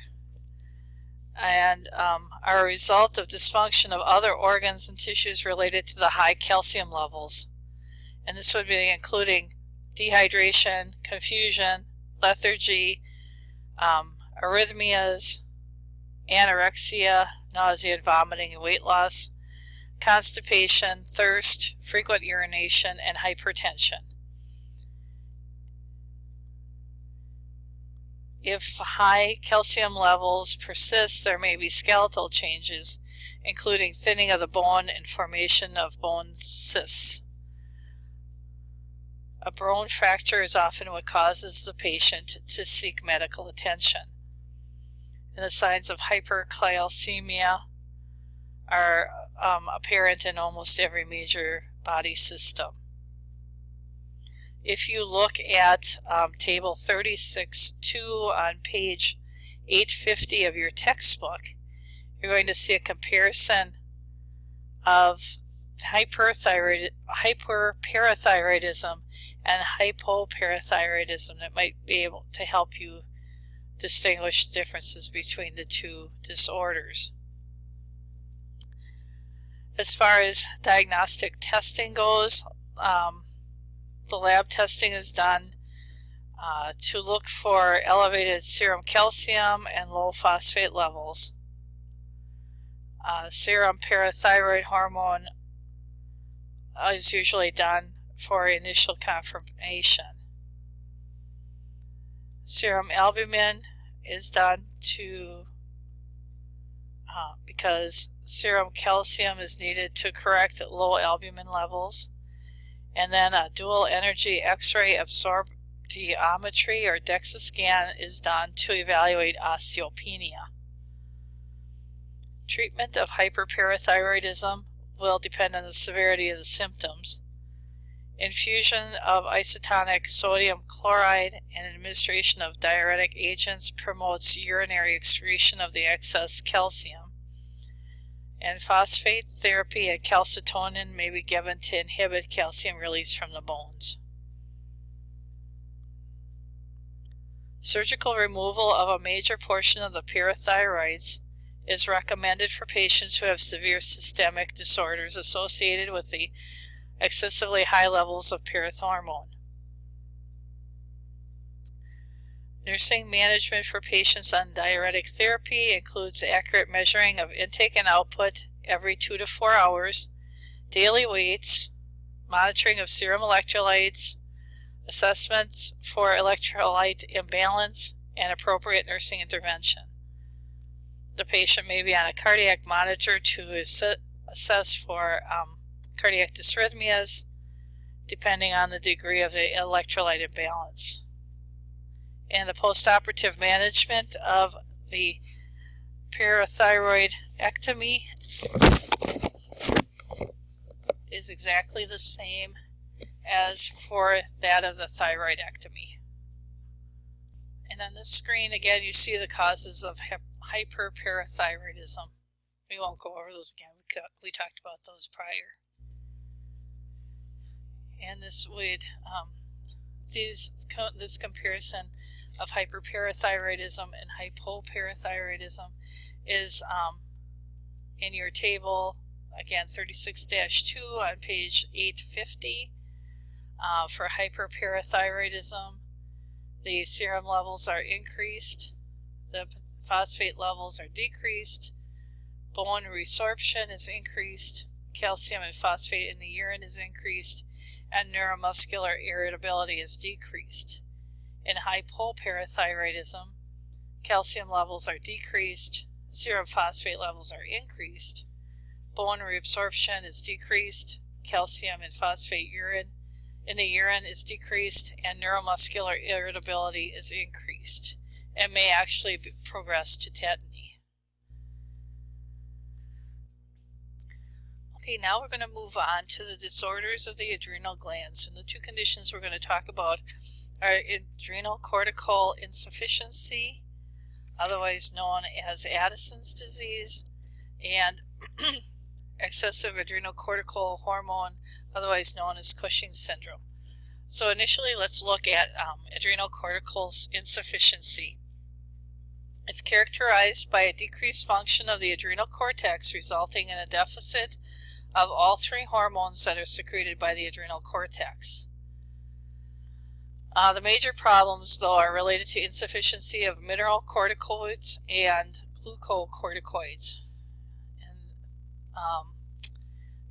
and are a result of dysfunction of other organs and tissues related to the high calcium levels. And this would be including dehydration, confusion, lethargy, arrhythmias, anorexia, nausea and vomiting and weight loss, constipation, thirst, frequent urination, and hypertension. If high calcium levels persist, there may be skeletal changes, including thinning of the bone and formation of bone cysts. A bone fracture is often what causes the patient to seek medical attention. And the signs of hypercalcemia are apparent in almost every major body system. If you look at table 36.2 on page 850 of your textbook, you're going to see a comparison of hyperparathyroidism and hypoparathyroidism that might be able to help you distinguish differences between the two disorders. As far as diagnostic testing goes, the lab testing is done to look for elevated serum calcium and low phosphate levels. Serum parathyroid hormone is usually done for initial confirmation. Serum albumin is done because serum calcium is needed to correct low albumin levels. And then a dual energy X-ray absorptiometry or DEXA scan is done to evaluate osteopenia. Treatment of hyperparathyroidism will depend on the severity of the symptoms. Infusion of isotonic sodium chloride and administration of diuretic agents promotes urinary excretion of the excess calcium. And phosphate therapy and calcitonin may be given to inhibit calcium release from the bones. Surgical removal of a major portion of the parathyroids is recommended for patients who have severe systemic disorders associated with the excessively high levels of parathormone. Nursing management for patients on diuretic therapy includes accurate measuring of intake and output every 2 to 4 hours, daily weights, monitoring of serum electrolytes, assessments for electrolyte imbalance, and appropriate nursing intervention. The patient may be on a cardiac monitor to assess for cardiac dysrhythmias, depending on the degree of the electrolyte imbalance. And the postoperative management of the parathyroidectomy is exactly the same as for that of the thyroidectomy. And on this screen, again, you see the causes of hyperparathyroidism. We won't go over those again. We talked about those prior. And this would this comparison of hyperparathyroidism and hypoparathyroidism is in your table, again, 36-2 on page 850. For hyperparathyroidism, the serum levels are increased, the phosphate levels are decreased, bone resorption is increased, calcium and phosphate in the urine is increased, and neuromuscular irritability is decreased. In hypoparathyroidism, calcium levels are decreased, serum phosphate levels are increased, bone reabsorption is decreased, calcium and phosphate in the urine is decreased, and neuromuscular irritability is increased and may actually progress to tetany. Okay, now we're going to move on to the disorders of the adrenal glands. And the two conditions we're going to talk about are adrenal cortical insufficiency, otherwise known as Addison's disease, and excessive adrenocortical hormone, otherwise known as Cushing's syndrome. So initially, let's look at adrenocortical insufficiency. It's characterized by a decreased function of the adrenal cortex, resulting in a deficit of all three hormones that are secreted by the adrenal cortex. The major problems, though, are related to insufficiency of mineralocorticoids and glucocorticoids.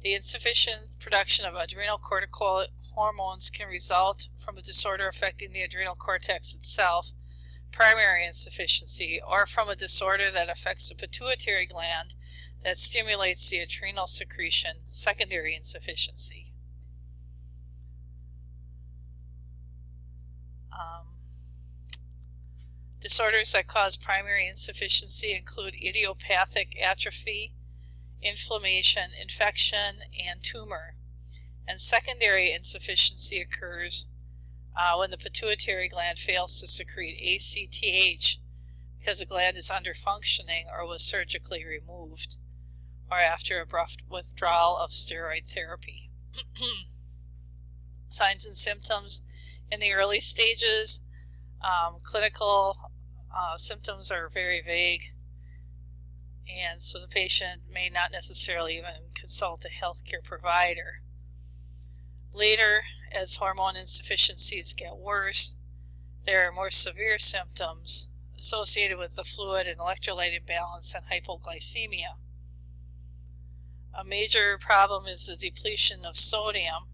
The insufficient production of adrenocortical hormones can result from a disorder affecting the adrenal cortex itself, primary insufficiency, or from a disorder that affects the pituitary gland that stimulates the adrenal secretion, secondary insufficiency. Disorders that cause primary insufficiency include idiopathic atrophy, inflammation, infection, and tumor. And secondary insufficiency occurs when the pituitary gland fails to secrete ACTH because the gland is underfunctioning or was surgically removed, or after abrupt withdrawal of steroid therapy. Signs and symptoms in the early stages. Clinical symptoms are very vague, and so the patient may not necessarily even consult a healthcare provider. Later, as hormone insufficiencies get worse, there are more severe symptoms associated with the fluid and electrolyte imbalance and hypoglycemia. A major problem is the depletion of sodium,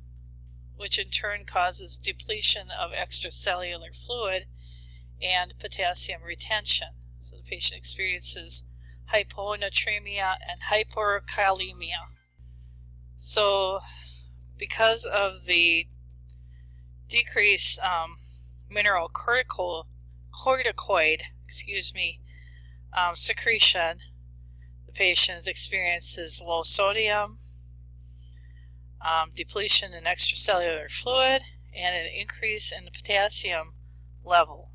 which in turn causes depletion of extracellular fluid and potassium retention. So the patient experiences hyponatremia and hyperkalemia. So because of the decreased mineralocorticoid secretion, the patient experiences low sodium, depletion in extracellular fluid, and an increase in the potassium level.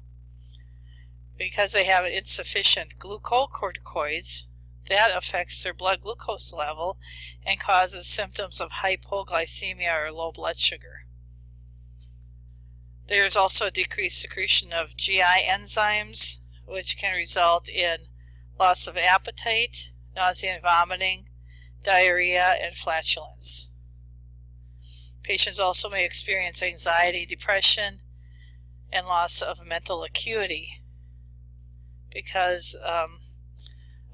Because they have insufficient glucocorticoids, that affects their blood glucose level and causes symptoms of hypoglycemia or low blood sugar. There is also a decreased secretion of GI enzymes, which can result in loss of appetite, nausea and vomiting, diarrhea, and flatulence. Patients also may experience anxiety, depression, and loss of mental acuity because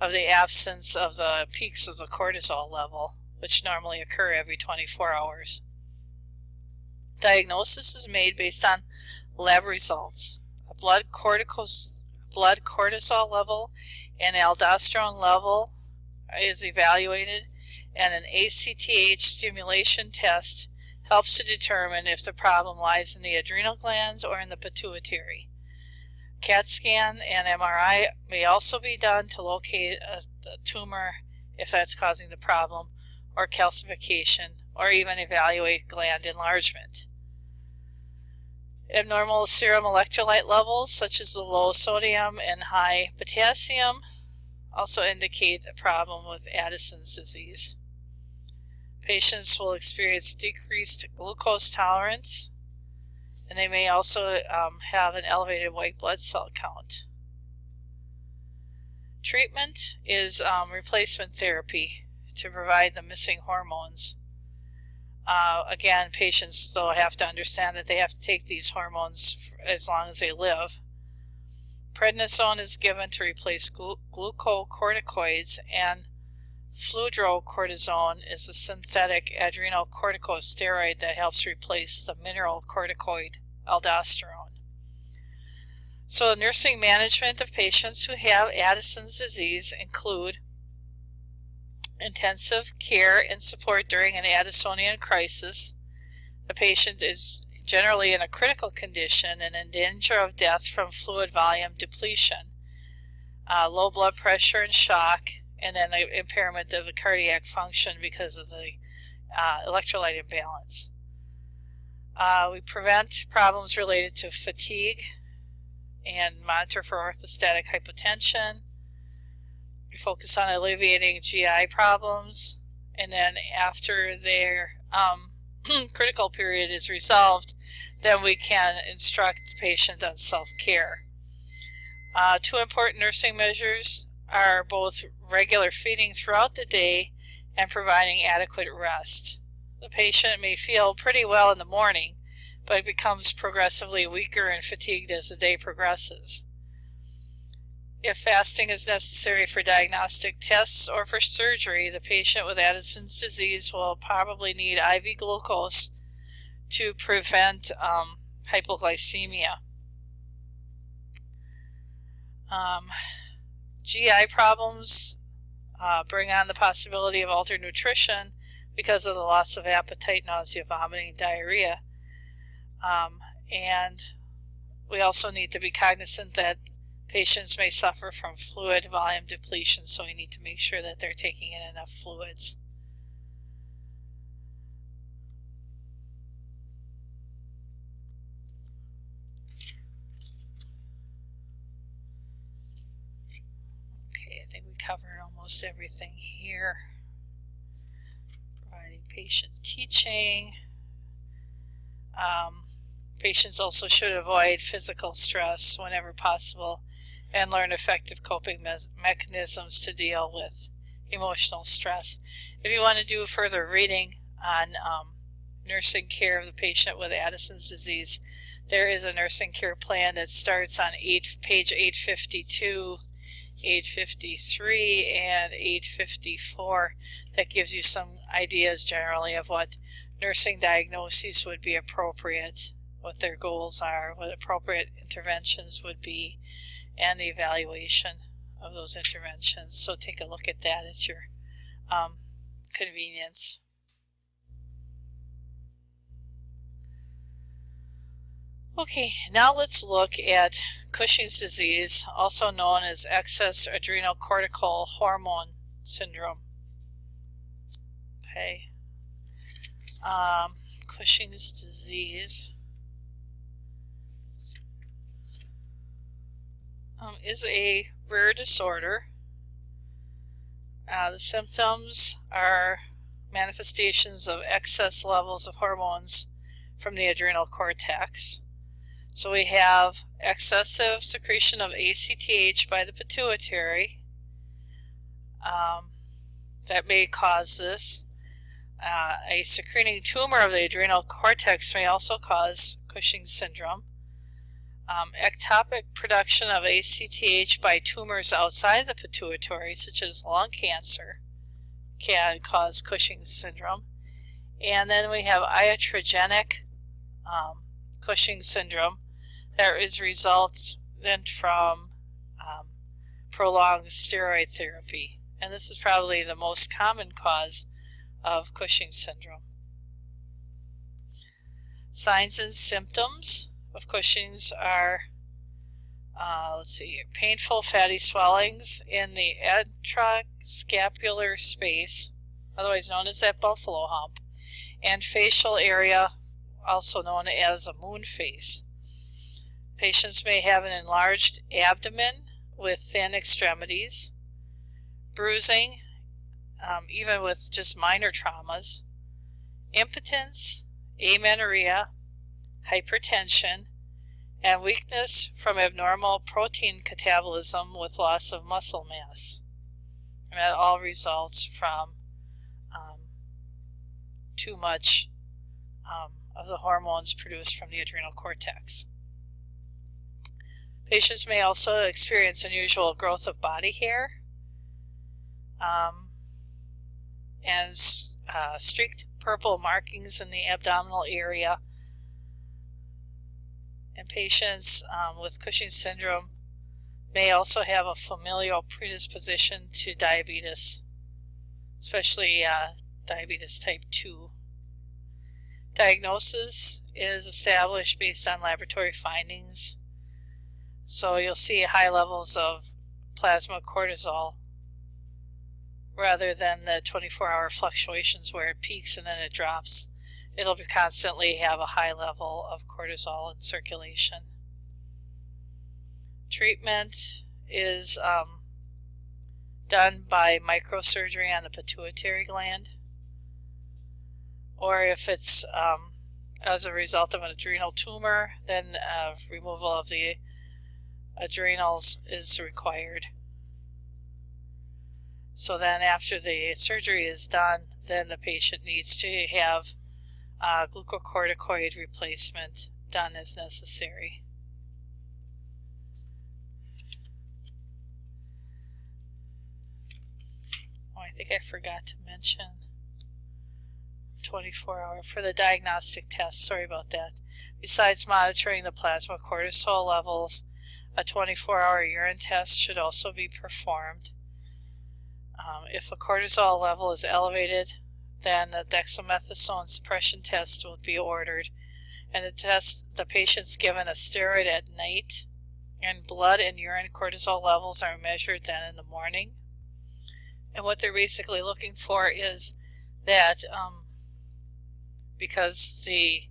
of the absence of the peaks of the cortisol level, which normally occur every 24 hours. Diagnosis is made based on lab results. A blood cortisol level and aldosterone level is evaluated, and an ACTH stimulation test helps to determine if the problem lies in the adrenal glands or in the pituitary. CAT scan and MRI may also be done to locate a tumor if that's causing the problem, or calcification, or even evaluate gland enlargement. Abnormal serum electrolyte levels, such as the low sodium and high potassium, also indicate a problem with Addison's disease. Patients will experience decreased glucose tolerance, and they may also have an elevated white blood cell count. Treatment is replacement therapy to provide the missing hormones. Again, patients though have to understand that they have to take these hormones as long as they live. Prednisone is given to replace glucocorticoids, and fludrocortisone is a synthetic adrenocorticosteroid that helps replace the mineralocorticoid aldosterone. So nursing management of patients who have Addison's disease include intensive care and support during an Addisonian crisis. The patient is generally in a critical condition and in danger of death from fluid volume depletion, low blood pressure and shock, and then the impairment of the cardiac function because of the electrolyte imbalance. We prevent problems related to fatigue and monitor for orthostatic hypotension. We focus on alleviating GI problems, and then after their critical period is resolved, then we can instruct the patient on self-care. Two important nursing measures are both regular feeding throughout the day and providing adequate rest. The patient may feel pretty well in the morning, but it becomes progressively weaker and fatigued as the day progresses. If fasting is necessary for diagnostic tests or for surgery, the patient with Addison's disease will probably need IV glucose to prevent hypoglycemia. GI problems bring on the possibility of altered nutrition because of the loss of appetite, nausea, vomiting, diarrhea. And we also need to be cognizant that patients may suffer from fluid volume depletion, so we need to make sure that they're taking in enough fluids. Okay, I think we covered almost everything here. Providing patient teaching. Patients also should avoid physical stress whenever possible and learn effective coping mechanisms to deal with emotional stress. If you want to do further reading on nursing care of the patient with Addison's disease, there is a nursing care plan that starts on page 852, 853, and 854 that gives you some ideas generally of what nursing diagnoses would be appropriate, what their goals are, what appropriate interventions would be, and the evaluation of those interventions. So take a look at that at your convenience. Okay, now let's look at Cushing's disease, also known as excess adrenocortical hormone syndrome. Okay. Cushing's disease is a rare disorder. The symptoms are manifestations of excess levels of hormones from the adrenal cortex. So we have excessive secretion of ACTH by the pituitary that may cause this. A secreting tumor of the adrenal cortex may also cause Cushing's syndrome. Ectopic production of ACTH by tumors outside the pituitary, such as lung cancer, can cause Cushing's syndrome. And then we have iatrogenic Cushing's syndrome that is resultant from prolonged steroid therapy. And this is probably the most common cause of Cushing's syndrome. Signs and symptoms of Cushing's are, painful fatty swellings in the intrascapular space, otherwise known as that buffalo hump, and facial area, also known as a moon face. Patients may have an enlarged abdomen with thin extremities, bruising, even with just minor traumas, impotence, amenorrhea, hypertension, and weakness from abnormal protein catabolism with loss of muscle mass. And that all results from too much of the hormones produced from the adrenal cortex. Patients may also experience unusual growth of body hair and streaked purple markings in the abdominal area. And patients with Cushing's syndrome may also have a familial predisposition to diabetes, especially diabetes type 2. Diagnosis is established based on laboratory findings. So you'll see high levels of plasma cortisol rather than the 24-hour fluctuations where it peaks and then it drops. It'll constantly have a high level of cortisol in circulation. Treatment is done by microsurgery on the pituitary gland, or if it's as a result of an adrenal tumor, then removal of the adrenals is required. So then after the surgery is done, then the patient needs to have glucocorticoid replacement done as necessary. Oh, I think I forgot to mention 24-hour for the diagnostic test. Sorry about that. Besides monitoring the plasma cortisol levels, a 24-hour urine test should also be performed. If a cortisol level is elevated, then a dexamethasone suppression test will be ordered, and the patient's given a steroid at night, and blood and urine cortisol levels are measured then in the morning. And what they're basically looking for is that because the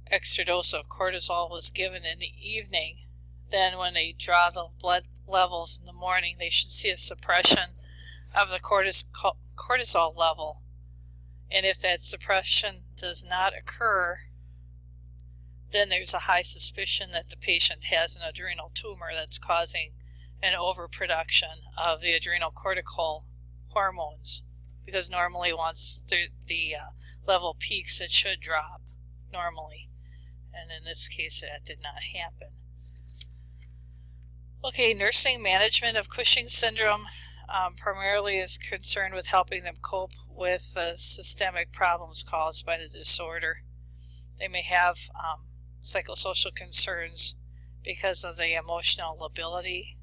extra dose of cortisol was given in the evening, then when they draw the blood levels in the morning, they should see a suppression of the cortisol level. And if that suppression does not occur, then there's a high suspicion that the patient has an adrenal tumor that's causing an overproduction of the adrenocortical hormones, because normally once the level peaks, it should drop normally, and in this case that did not happen. Okay, nursing management of Cushing's syndrome primarily is concerned with helping them cope with the systemic problems caused by the disorder. They may have psychosocial concerns because of the emotional lability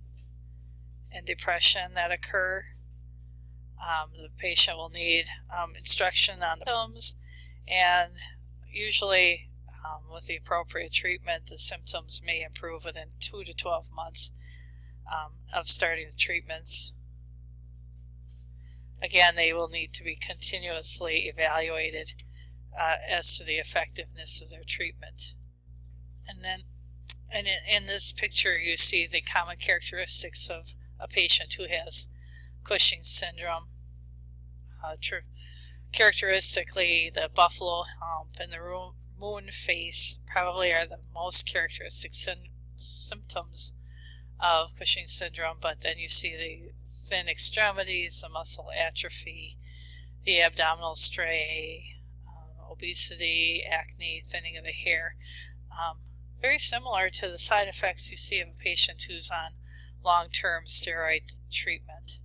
and depression that occur. The patient will need instruction on the symptoms, and usually with the appropriate treatment, the symptoms may improve within 2 to 12 months of starting the treatments. Again, they will need to be continuously evaluated as to the effectiveness of their treatment. And in this picture, you see the common characteristics of a patient who has Cushing's syndrome. Characteristically, the buffalo hump and the moon face probably are the most characteristic symptoms of Cushing's syndrome, but then you see the thin extremities, the muscle atrophy, the abdominal stray, obesity, acne, thinning of the hair. Very similar to the side effects you see of a patient who's on long-term steroid treatment.